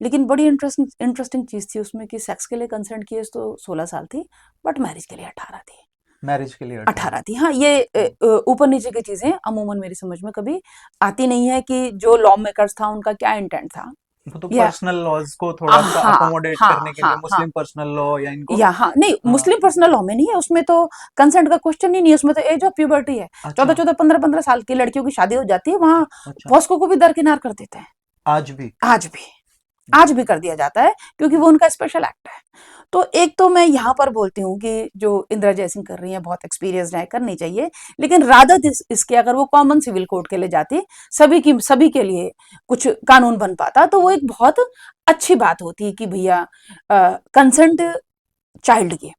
लेकिन बड़ी इंटरेस्टिंग इंटरेस्टिंग चीज़ थी उसमें कि सेक्स के लिए कंसेंट की एज तो 16 साल थी, बट मैरिज के लिए 18 थी। मैरिज के लिए 18। 18 थी। हाँ, ये ऊपर-नीचे की चीज़ें अमूमन मेरी समझ में कभी आती नहीं है कि जो लॉ मेकर्स था उनका क्या इंटेंट था। वो तो या पर्सनल लॉज को थोड़ा सा हाँ, अकोमोडेट हाँ, करने के लिए हाँ, हाँ। मुस्लिम पर्सनल लॉ या इनको। या हाँ, नहीं हाँ। मुस्लिम पर्सनल लॉ में नहीं है, उसमें तो कंसेंट का क्वेश्चन ही नहीं है, उसमें तो एज ऑफ प्यूबर्टी है। अच्छा। 14-14, 15-15 साल की लड़कियों की शादी हो जाती है, वहाँ अच्छा। पॉस्को को भी दरकिनार कर देते हैं। आज भी। आज भी। आज भी कर दिया जाता है क्योंकि वो उनका स्पेशल एक्ट है। तो एक तो मैं यहाँ पर बोलती हूँ कि जो इंदिरा जयसिंह कर रही हैं बहुत एक्सपीरियंस्ड है, करनी चाहिए। लेकिन रादर दिस इसके अगर वो कॉमन सिविल कोड के लिए जाती, सभी के लिए कुछ कानून बन पाता तो वो एक बहुत अच्छी बात होती कि भैया कंसेंट चाइल्ड की,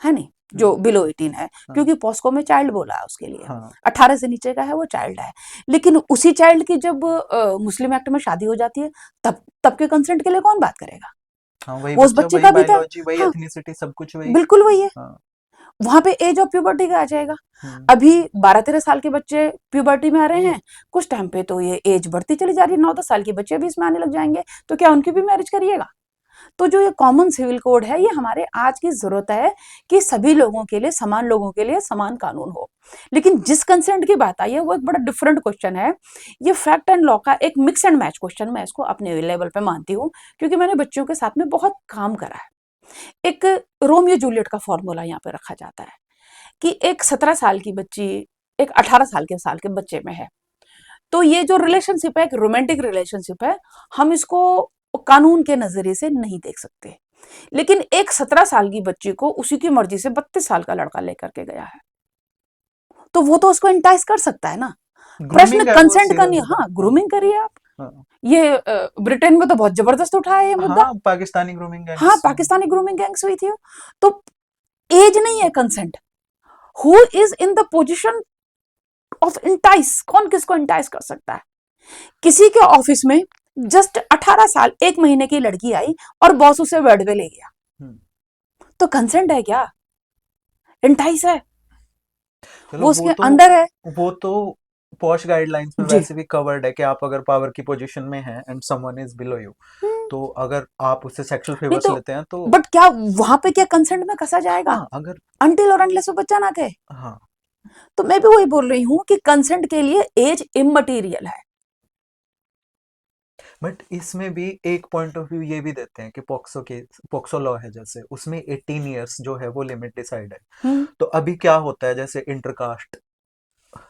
है नहीं? जो हम्म, बिलो 18 है, हाँ। क्योंकि पॉस्को में चाइल्ड बोला है उसके लिए। हाँ। 18 से नीचे का है वो चाइल्ड है। लेकिन उसी चाइल्ड की जब मुस्लिम एक्ट में शादी हो जाती है, तब के कंसेंट के लिए कौन बात करेगा? हाँ वही वो उस बच्चा, बच्चे वही का भी था। बायोलॉजी, वही हाँ, एथनिसिटी, सब कुछ वही। बिल्कुल वही है। हाँ। वहाँ पे एज ऑफ प्यूबर्टी का आ जाएगा। हम्म। अभी 12-13 साल के बच्चे प्यूबर्टी में आ रहे हैं, कुछ टाइम पे तो ये एज बढ़ती चली जा रही है, 9-10 साल के बच्चे भी इसमें आने लग जाएँगे, तो क्या उनकी भी मैरिज करिएगा? तो जो ये कॉमन सिविल कोड है, ये हमारे आज की ज़रूरत है कि सभी लोगों के लिए, समान लोगों के लिए समान कानून हो। लेकिन जिस कंसेंट की बात आई है, वो एक बड़ा डिफरेंट क्वेश्चन है। ये फैक्ट एंड लॉ का एक मिक्स एंड मैच क्वेश्चन मैं इसको अपने लेवल पे मानती हूँ, क्योंकि मैंने बच्चों के साथ में बहुत काम करा है। एक रोमियो जूलियट का फॉर्मूला यहाँ पे रखा जाता है कि एक 17 साल की बच्ची एक 18 साल के बच्चे में है। तो ये जो रिलेशनशिप है, एक रोमांटिक रिलेशनशिप है, हम इसको कानून के नज़रिए से नहीं देख सकते। लेकिन एक 17 साल की बच्ची को उसी की मर्ज़ी से 32 साल का लड़का लेकर के गया है, तो वो तो उसको एंटाइस कर सकता है ना। प्रश्न ग्रूमिंग है वो कंसेंट का सीधा नहीं। सीधा। हाँ, हाँ। ग्रूमिंग करिए आप। हाँ। ये ब्रिटेन में तो बहुत ज़बरदस्त उठा है ये मुद्दा। हाँ पाकिस्तानी ग्रूमिंग हाँ, गैंग्स। पाकिस्तानी ग्रूमिंग गैंग्स हुई थी। तो एज नहीं है consent. Who is in the position of entice? कौन किसको एंटाइस कर सकता है? किसी के ऑफिस में जस्ट 18 साल 1 महीने की लड़की आई और बॉस उसे बेड पे ले गया, हम्म। तो कंसेंट है क्या? एंटाइस है, चलो वो वो उसके तो, अंडर है। वो तो पॉश गाइडलाइंस में जी। वैसे भी कवर्ड है कि आप अगर पावर की पोजीशन में हैं and someone is below you, hmm, तो अगर आप उससे सेक्सुअल नहीं फेवर्स तो लेते हैं तो। बट क्या वहां पे क्या कंसेंट में कसा जाएगा? हाँ अगर। अनटिल और अनलेस वो बच्चा ना कहे। हाँ तो मैं भी वही बोल रही हूँ कि कंसेंट के लिए एज इममटीरियल है। बट इसमें भी एक पॉइंट ऑफ व्यू ये भी देते हैं कि पोक्सो लॉ है जैसे उसमें 18 इयर्स जो है वो लिमिट डिसाइड है। हम्म, तो अभी क्या होता है जैसे इंटरकास्ट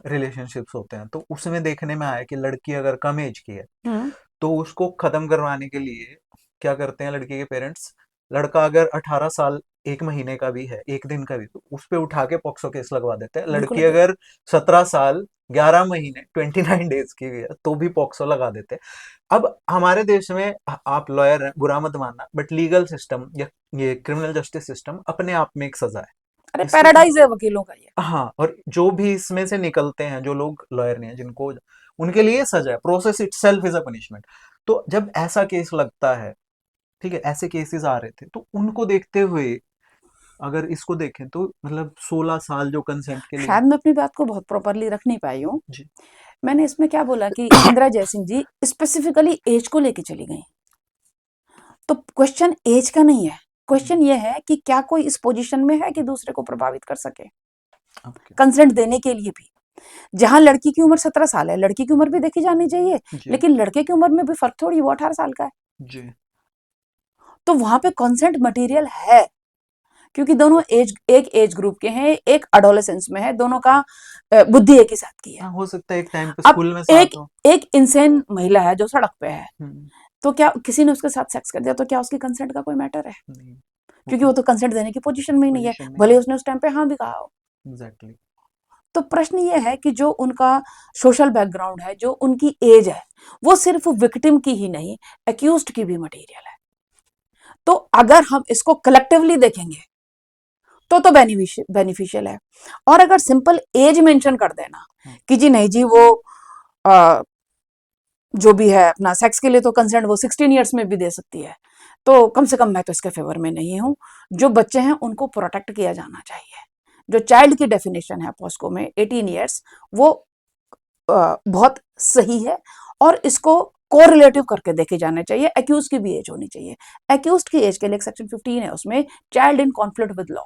रिलेशनशिप्स होते हैं तो उसमें देखने में आया कि लड़की अगर कम एज की है हम्म, तो उसको खत्म करवाने के लिए क्या करते हैं लड़की के पेरेंट्स, लड़का अगर 18 साल 1 महीने का भी है, 1 दिन का भी, तो उस पे उठा के पॉक्सो केस लगवा देते हैं। बिल्कुल लड़की बिल्कुल। अगर 17 साल 11 महीने 29 डेज की भी है तो भी पॉक्सो लगा देते हैं। अब हमारे देश में आप लॉयर हैं बुरा मत मानना, बट लीगल सिस्टम या ये क्रिमिनल जस्टिस सिस्टम अपने आप में एक सजा है। अरे इससे तो पैराडाइज है वकीलों का ये। हाँ, और जो भी इसमें से निकलते हैं जो लोग लॉयर नहीं है जिनको, उनके लिए सजा है, process itself is a punishment. तो जब ऐसा केस लगता है, ठीक है, ऐसे केसेस आ रहे थे तो उनको देखते हुए अगर इसको देखें तो मतलब 16 साल जो कंसेंट के लिए। शायद मैं अपनी बात को बहुत प्रॉपरली रख नहीं पाई हूँ। जी मैंने इसमें क्या बोला कि इंदिरा जयसिंह जी स्पेसिफिकली एज को लेके चली गई। तो क्वेश्चन एज का नहीं है, क्वेश्चन ये है कि क्या कोई इस पोजीशन में है कि दूसरे को प्रभावित कर सके ओके कंसेंट देने के लिए भी। जहां लड़की की उम्र 17 साल है, लड़की की उम्र भी देखी जानी चाहिए, जी लेकिन लड़के की उम्र में भी फर्क थोड़ी, वो 18 साल का है। जी तो वहां पे कंसेंट मटेरियल है, क्योंकि दोनों एज एक एज ग्रुप के हैं, एक अडोलेसेंस में है, दोनों का बुद्धि एक ही साथ की है। हाँ हो सकता है एक टाइम पे अब स्कूल में एक साथ हो। एक इंसान महिला है जो सड़क पे है, हम्म, तो क्या किसी ने उसके साथ सेक्स कर दिया तो क्या उसकी कंसेंट का कोई मैटर है? नहीं क्योंकि वो तो कंसेंट देने की पोजीशन में ही नहीं है, पोजीशन में भले है। उसने उस टाइम पे हाँ भी कहा हो। एग्जैक्टली तो प्रश्न ये है कि जो उनका सोशल बैकग्राउंड है, जो उनकी एज है, वो सिर्फ विक्टिम की ही नहीं, एक्यूज्ड की भी मटेरियल है। तो अगर हम इसको कलेक्टिवली देखेंगे तो बेनिफिशियल है। और अगर सिंपल एज मेंशन कर देना कि जी नहीं जी वो आ, जो भी है अपना सेक्स के लिए तो कंसेंट वो 16 ईयर्स में भी दे सकती है, तो कम से कम मैं तो इसके फेवर में नहीं हूं। जो बच्चे हैं उनको प्रोटेक्ट किया जाना चाहिए। जो चाइल्ड की डेफिनेशन है पॉस्को में 18 ईयर्स, वो बहुत सही है। और इसको कोरिलेटिव करके देखे जाने चाहिए। एक्यूज की भी एज होनी चाहिए। एक्यूज की एज के लिए सेक्शन 15 है, उसमें child in conflict with law,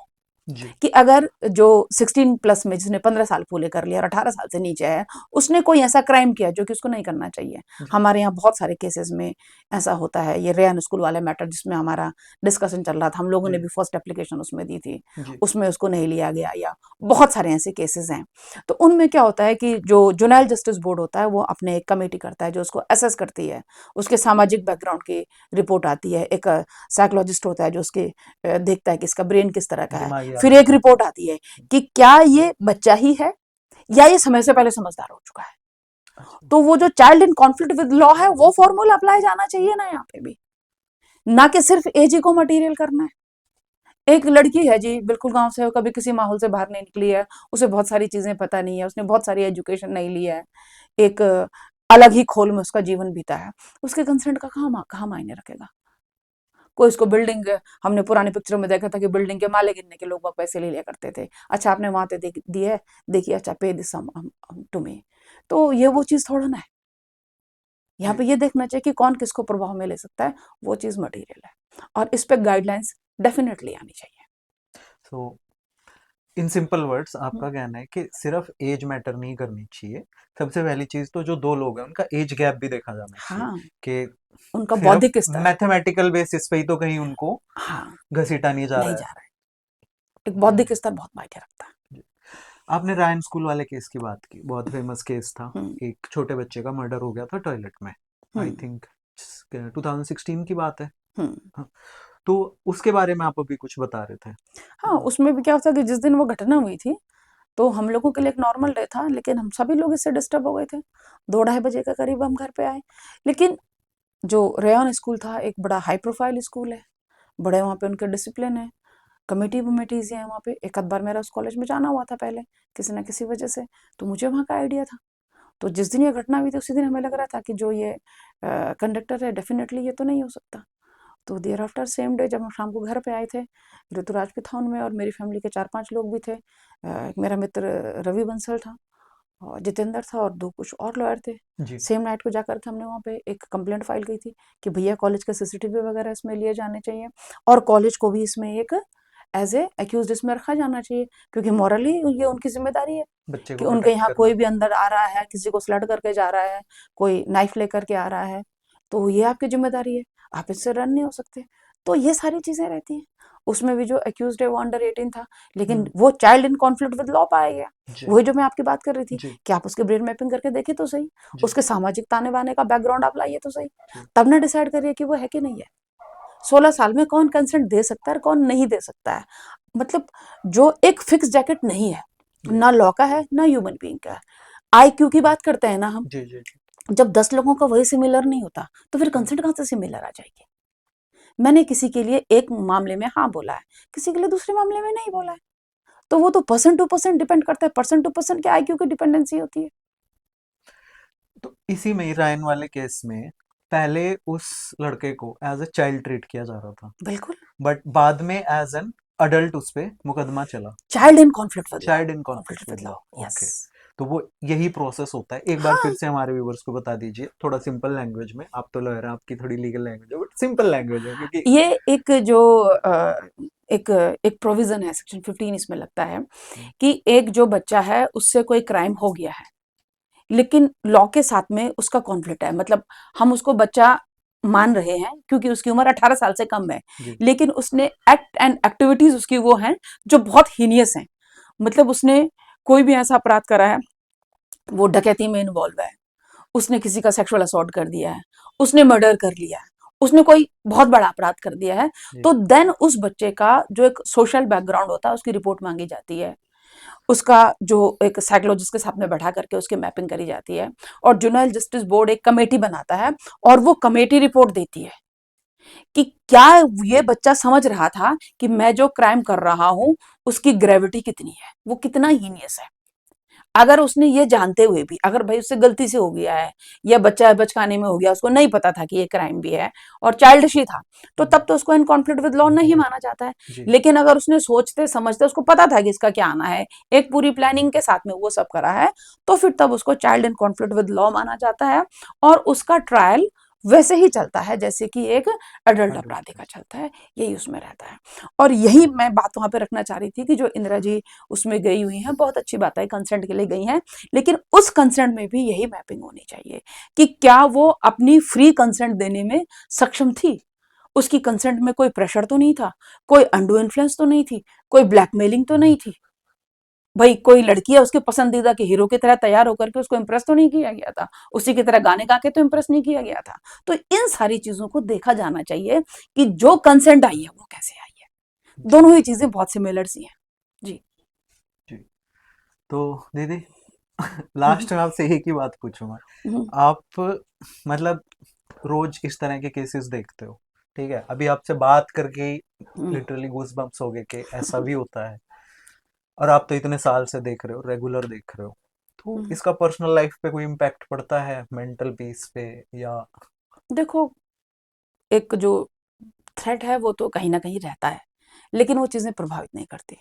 जी कि अगर जो 16 प्लस में जिसने 15 साल पूरे कर लिया और 18 साल से नीचे है, उसने कोई ऐसा क्राइम किया जो कि उसको नहीं करना चाहिए। जी हमारे यहाँ बहुत सारे केसेस में ऐसा होता है। ये रेयान स्कूल वाले मैटर जिसमें हमारा डिस्कशन चल रहा था, हम लोगों ने जी भी फर्स्ट एप्लीकेशन उसमें दी थी, जी उसमें उसको नहीं लिया गया, या बहुत सारे ऐसे केसेस हैं। तो उनमें क्या होता है कि जो जुनाइल जस्टिस बोर्ड होता है वो अपने एक कमेटी करता है जो उसको असेस करती है, उसके सामाजिक बैकग्राउंड की रिपोर्ट आती है, एक साइकोलॉजिस्ट होता है जो उसके देखता है कि इसका ब्रेन किस तरह का है, दिमागी फिर हालत एक रिपोर्ट आती है कि क्या ये बच्चा ही है या ये समय से पहले समझदार हो चुका है। अच्छा तो वो जो child in conflict with law है, वो फॉर्मूला अप्लाई जाना चाहिए ना यहाँ पे भी, ना कि सिर्फ एज ही को मटेरियल करना है। एक लड़की है जी, बिल्कुल गांव से, कभी किसी माहौल से बाहर नहीं निकली है, उसे बहुत सारी चीजें पता नहीं है, उसने बहुत सारी एजुकेशन नहीं ली है, एक अलग ही खोल में उसका जीवन बीता है, उसके कंसेंट का कहाँ मायने रखेगा? कोई इसको बिल्डिंग, हमने पुरानी पिक्चरों में देखा था कि बिल्डिंग के माले गिरने के लोग पैसे ले लिया करते थे। अच्छा आपने वहां पे दी है, देखिए अच्छा पे दिस टू मी। तो ये वो चीज थोड़ा ना है। यहाँ जी पे ये देखना चाहिए कि कौन किसको प्रभाव में ले सकता है, वो चीज मटेरियल है, और इस पे गाइडलाइंस डेफिनेटली आनी चाहिए। सो इन सिंपल वर्ड्स हम्म, आपका कहना है कि सिर्फ एज मैटर नहीं करनी चाहिए। सबसे पहली चीज तो जो दो लोग हैं उनका एज गैप भी देखा जाना चाहिए हाँ, कि उनका सिर्फ बौद्धिक स्तर, मैथमेटिकल बेसिस पे ही तो कहीं उनको हाँ, घसीटा नहीं जा नहीं रहा जा है। रहा है। एक ओके बौद्धिक स्तर बहुत मायने रखता है। जी। आपने रायन स्कूल वाले केस की बात की, बहुत फेमस केस था। हम्म एक छोटे बच्चे का मर्डर हो गया था टॉयलेट में, आई हम्म थिंक 2016 की बात है। हम्म हाँ, तो उसके बारे में आप अभी कुछ बता रहे थे। हाँ, उसमें भी क्या होता है कि जिस दिन वो घटना हुई थी, तो हम लोगों के लिए एक नॉर्मल डे था, लेकिन हम सभी लोग इससे डिस्टर्ब हो गए थे। 2 ढाई बजे के करीब हम घर पे आए। लेकिन जो रेयन स्कूल था एक बड़ा हाई प्रोफाइल स्कूल है, बड़े वहाँ पे उनके डिसिप्लिन है, कमेटी वमेटीज हैं वहाँ पे। एक आध बार मेरा उस कॉलेज में जाना हुआ था पहले, किसी ना किसी वजह से, तो मुझे वहाँ का आइडिया था। तो जिस दिन ये घटना हुई थी उसी दिन हमें लग रहा था कि जो ये कंडक्टर है डेफिनेटली ये तो नहीं हो सकता। तो देयर आफ्टर सेम डे जब हम शाम को घर पे आए थे, ऋतुराज भी था उनमें और मेरी फैमिली के 4-5 लोग भी थे। एक मेरा मित्र रवि बंसल था, और जितेंद्र था, और 2 कुछ और लॉयर थे। जी सेम नाइट को जाकर के हमने वहाँ पे एक कंप्लेंट फाइल की थी कि भैया कॉलेज के सीसीटीवी वगैरह इसमें लिए जाने चाहिए, और कॉलेज को भी इसमें एक एज ए एक्यूज इसमें रखा जाना चाहिए, क्योंकि मॉरली ये उनकी जिम्मेदारी है बच्चे कि को उनके प्रोटेक्ट यहाँ करना। कोई भी अंदर आ रहा है, किसी को स्लट करके जा रहा है, कोई नाइफ लेकर के आ रहा है, तो ये आपकी जिम्मेदारी है, आप इससे रन नहीं हो सकते। तो ये सारी चीजें रहती हैं। उसमें भी जो एक्यूज है वो अंडर 18 था, लेकिन हम्म वो child in conflict with law पाया गया। जी वही जो मैं आपकी बात कर रही थी जी कि आप उसके ब्रेन मैपिंग करके देखे तो सही, जी उसके सामाजिक ताने बाने का बैकग्राउंड आप लाइए तो सही, जी तब ना डिसाइड करिए कि वो है कि नहीं है। 16 साल में कौन कंसेंट दे सकता है और कौन नहीं दे सकता है, मतलब जो एक फिक्स जैकेट नहीं है, जी ना लॉ का है ना ह्यूमन बीइंग का है। आईक्यू की बात करते हैं ना हम, जी जी जी जब 10 लोगों का वही सिमिलर नहीं होता तो फिर हम्म, कंसेंट कहाँ से सिमिलर आ जाएगी? मैंने किसी के लिए एक मामले में हाँ बोला है, किसी के लिए दूसरे मामले में नहीं बोला है, तो वो तो पर्सन टू पर्सन डिपेंड करता है। पर्सन टू पर्सन के आईक्यू की डिपेंडेंसी होती है। तो इसी में रायन वाले केस में पहले उस लड़के को एज अ चाइल्ड ट्रीट किया जा रहा था, बिल्कुल। बट बाद में एज एन अडल्ट उस पे मुकदमा चला, child in conflict with law, child in conflict conflict with with law, law. Yes. Okay, तो वो यही प्रोसेस होता है। एक बार फिर हाँ, से हमारे व्यूवर्स को बता दीजिए थोड़ा सिंपल लैंग्वेज में। आप तो लॉयर हैं, आपकी थोड़ी लीगल लैंग्वेज है, बट सिंपल लैंग्वेज है क्योंकि ये एक जो एक एक प्रोविजन है, सेक्शन 15 इसमें लगता है कि एक जो बच्चा है उससे कोई क्राइम हो गया है, लेकिन लॉ के साथ में उसका कॉन्फ्लिक्ट है, मतलब हम उसको बच्चा मान रहे हैं क्योंकि उसकी उम्र 18 साल से कम है, जी लेकिन उसने एक्ट एंड एक्टिविटीज उसकी वो हैं जो बहुत हीनियस हैं। मतलब उसने कोई भी ऐसा अपराध करा है, वो डकैती में इन्वॉल्व है, उसने किसी का सेक्सुअल असॉल्ट कर दिया है, उसने मर्डर कर लिया है, उसने कोई बहुत बड़ा अपराध कर दिया है, जी तो देन उस बच्चे का जो एक सोशल बैकग्राउंड होता है उसकी रिपोर्ट मांगी जाती है, उसका जो एक साइकोलॉजिस्ट के साथ में बैठा करके उसकी मैपिंग करी जाती है, और जुवेनाइल जस्टिस बोर्ड एक कमेटी बनाता है और वो कमेटी रिपोर्ट देती है कि क्या ये बच्चा समझ रहा था कि मैं जो क्राइम कर रहा हूं उसकी ग्रेविटी कितनी है, वो कितना हीनियस है। अगर उसने ये जानते हुए भी, अगर भाई उससे गलती से हो गया है या बच्चा बचकाने में हो गया, उसको नहीं पता था कि ये क्राइम भी है और चाइल्डिश ही था, तो तब तो उसको इन कॉन्फ्लिक्ट विद लॉ नहीं माना जाता है। जी लेकिन अगर उसने सोचते समझते, उसको पता था कि इसका क्या आना है, एक पूरी प्लानिंग के साथ में वो सब करा है, तो फिर तब उसको child in conflict with law माना जाता है और उसका ट्रायल वैसे ही चलता है जैसे कि एक अडल्ट adult अपराधी का case। चलता है, यही उसमें रहता है। और यही मैं बात वहां पे रखना चाह रही थी कि जो इंदिरा जी उसमें गई हुई हैं, बहुत अच्छी बात है, कंसेंट के लिए गई हैं, लेकिन उस कंसेंट में भी यही मैपिंग होनी चाहिए कि क्या वो अपनी फ्री कंसेंट देने में सक्षम थी, उसकी कंसेंट में कोई प्रेशर तो नहीं था, कोई अंडू इन्फ्लुएंस तो नहीं थी, कोई ब्लैकमेलिंग तो नहीं थी, भाई कोई लड़की है उसके पसंदीदा के हीरो की तरह तैयार होकर के उसको इम्प्रेस तो नहीं किया गया था, उसी की तरह गाने गा के तो इम्प्रेस नहीं किया गया था। तो इन सारी चीजों को देखा जाना चाहिए कि जो कंसेंट आई है वो कैसे आई है। जी दोनों ही चीजें बहुत सिमिलर सी हैं। जी। जी। तो दीदी हम्म, लास्ट में आपसे एक ही बात पूछूंगा। हम्म, आप मतलब रोज इस तरह के केसेस देखते हो, ठीक है, अभी आपसे बात करके हम्म, लिटरली गूज बम्प्स हो गए कि ऐसा भी होता है। और आप तो इतने साल से देख रहे हो, रेगुलर देख रहे हो, तो हम्म। इसका पर्सनल लाइफ पे कोई इम्पैक्ट पड़ता है, मेंटल पीस पे या? देखो, एक जो थ्रेट है वो तो कहीं ना कहीं रहता है, लेकिन वो चीजें प्रभावित नहीं करती।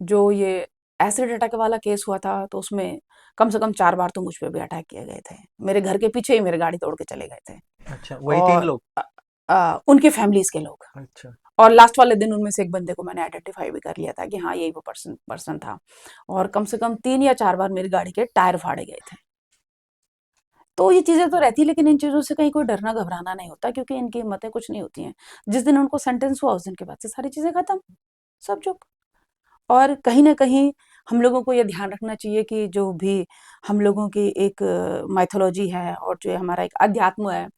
जो ये एसिड अटैक वाला केस हुआ था तो उसमें कम से कम 4 बार तो मुझ पे भी अटैक किए गए थे, मेरे घर के पीछे ही मेरे गाड़ी तोड़ के चले गए थे। अच्छा, वही तीन और लोग? उनके फैमिलीज के लोग। अच्छा। और लास्ट वाले दिन उनमें से एक बंदे को मैंने आइडेंटिफाई भी कर लिया था कि हाँ यही वो पर्सन पर्सन था। और कम से कम 3 या 4 बार मेरी गाड़ी के टायर फाड़े गए थे। तो ये चीजें तो रहती, लेकिन इन चीजों से कहीं कोई डरना घबराना नहीं होता, क्योंकि इनकी हिम्मतें कुछ नहीं होती हैं। जिस दिन उनको सेंटेंस हुआ उस दिन के बाद से सारी चीजें खत्म, सब चुप। और कहीं न कहीं हम लोगों को ये ध्यान रखना चाहिए कि जो भी हम लोगों की एक माइथोलॉजी है और जो हमारा एक अध्यात्म है,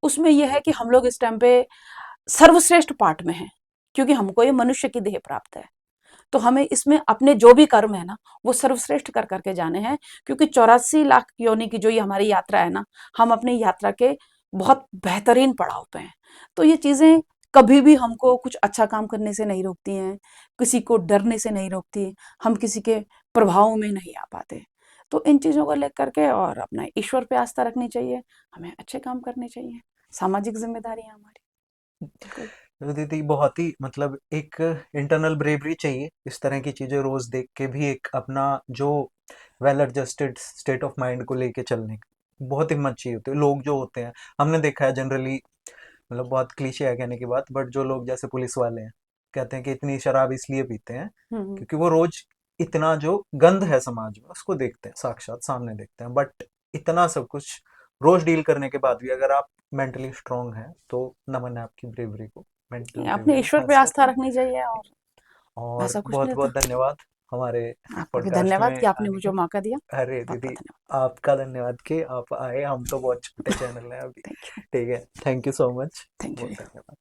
उसमें ये है कि हम लोग इस टाइम पे सर्वश्रेष्ठ पार्ट में हैं, क्योंकि हमको ये मनुष्य की देह प्राप्त है। तो हमें इसमें अपने जो भी कर्म है ना, वो सर्वश्रेष्ठ कर करके जाने हैं, क्योंकि 84 लाख योनि की जो ये हमारी यात्रा है ना, हम अपनी यात्रा के बहुत बेहतरीन पड़ाव पे हैं। तो ये चीज़ें कभी भी हमको कुछ अच्छा काम करने से नहीं रोकती हैं, किसी को डरने से नहीं रोकती, हम किसी के प्रभाव में नहीं आ पाते। तो इन चीज़ों को लेकर के और अपना ईश्वर पे आस्था रखनी चाहिए, हमें अच्छे काम करने चाहिए, सामाजिक ज़िम्मेदारी है हमारी। बिल्कुल। तो दीदी बहुत ही मतलब एक इंटरनल ब्रेवरी चाहिए इस तरह की चीजें रोज देख के भी, एक अपना जो well adjusted state of mind को लेके चलने की बहुत हिम्मत चाहिए होती है। लोग जो होते हैं, हमने देखा है जनरली, मतलब बहुत क्लीशे है कहने की बात, बट जो लोग जैसे पुलिस वाले हैं, कहते हैं कि इतनी शराब इसलिए पीते हैं हुँ, हुँ। क्योंकि वो रोज इतना जो गंद है समाज में उसको देखते हैं, साक्षात सामने देखते हैं। बट इतना सब कुछ रोज डील करने के बाद भी अगर आप मेंटली स्ट्रांग हैं तो नमन है आपकी ब्रेवरी को, मेंटल अपने ब्रेवरी ईश्वर पे खासकर। आस्था रखनी चाहिए और और ऐसा कुछ बहुत नहीं बहुत होता। धन्यवाद हमारे आपका भी पॉडकास्ट धन्यवाद में कि आपने आने मुझे का। मौका दिया। अरे दीदी, बहुत-बहुत धन्यवाद। आपका धन्यवाद कि आप आए, हम तो बहुत छोटे चैनल हैं अभी। थैंक यू, ठीक है, thank you so much. Thank बहुत यू। धन्यवाद।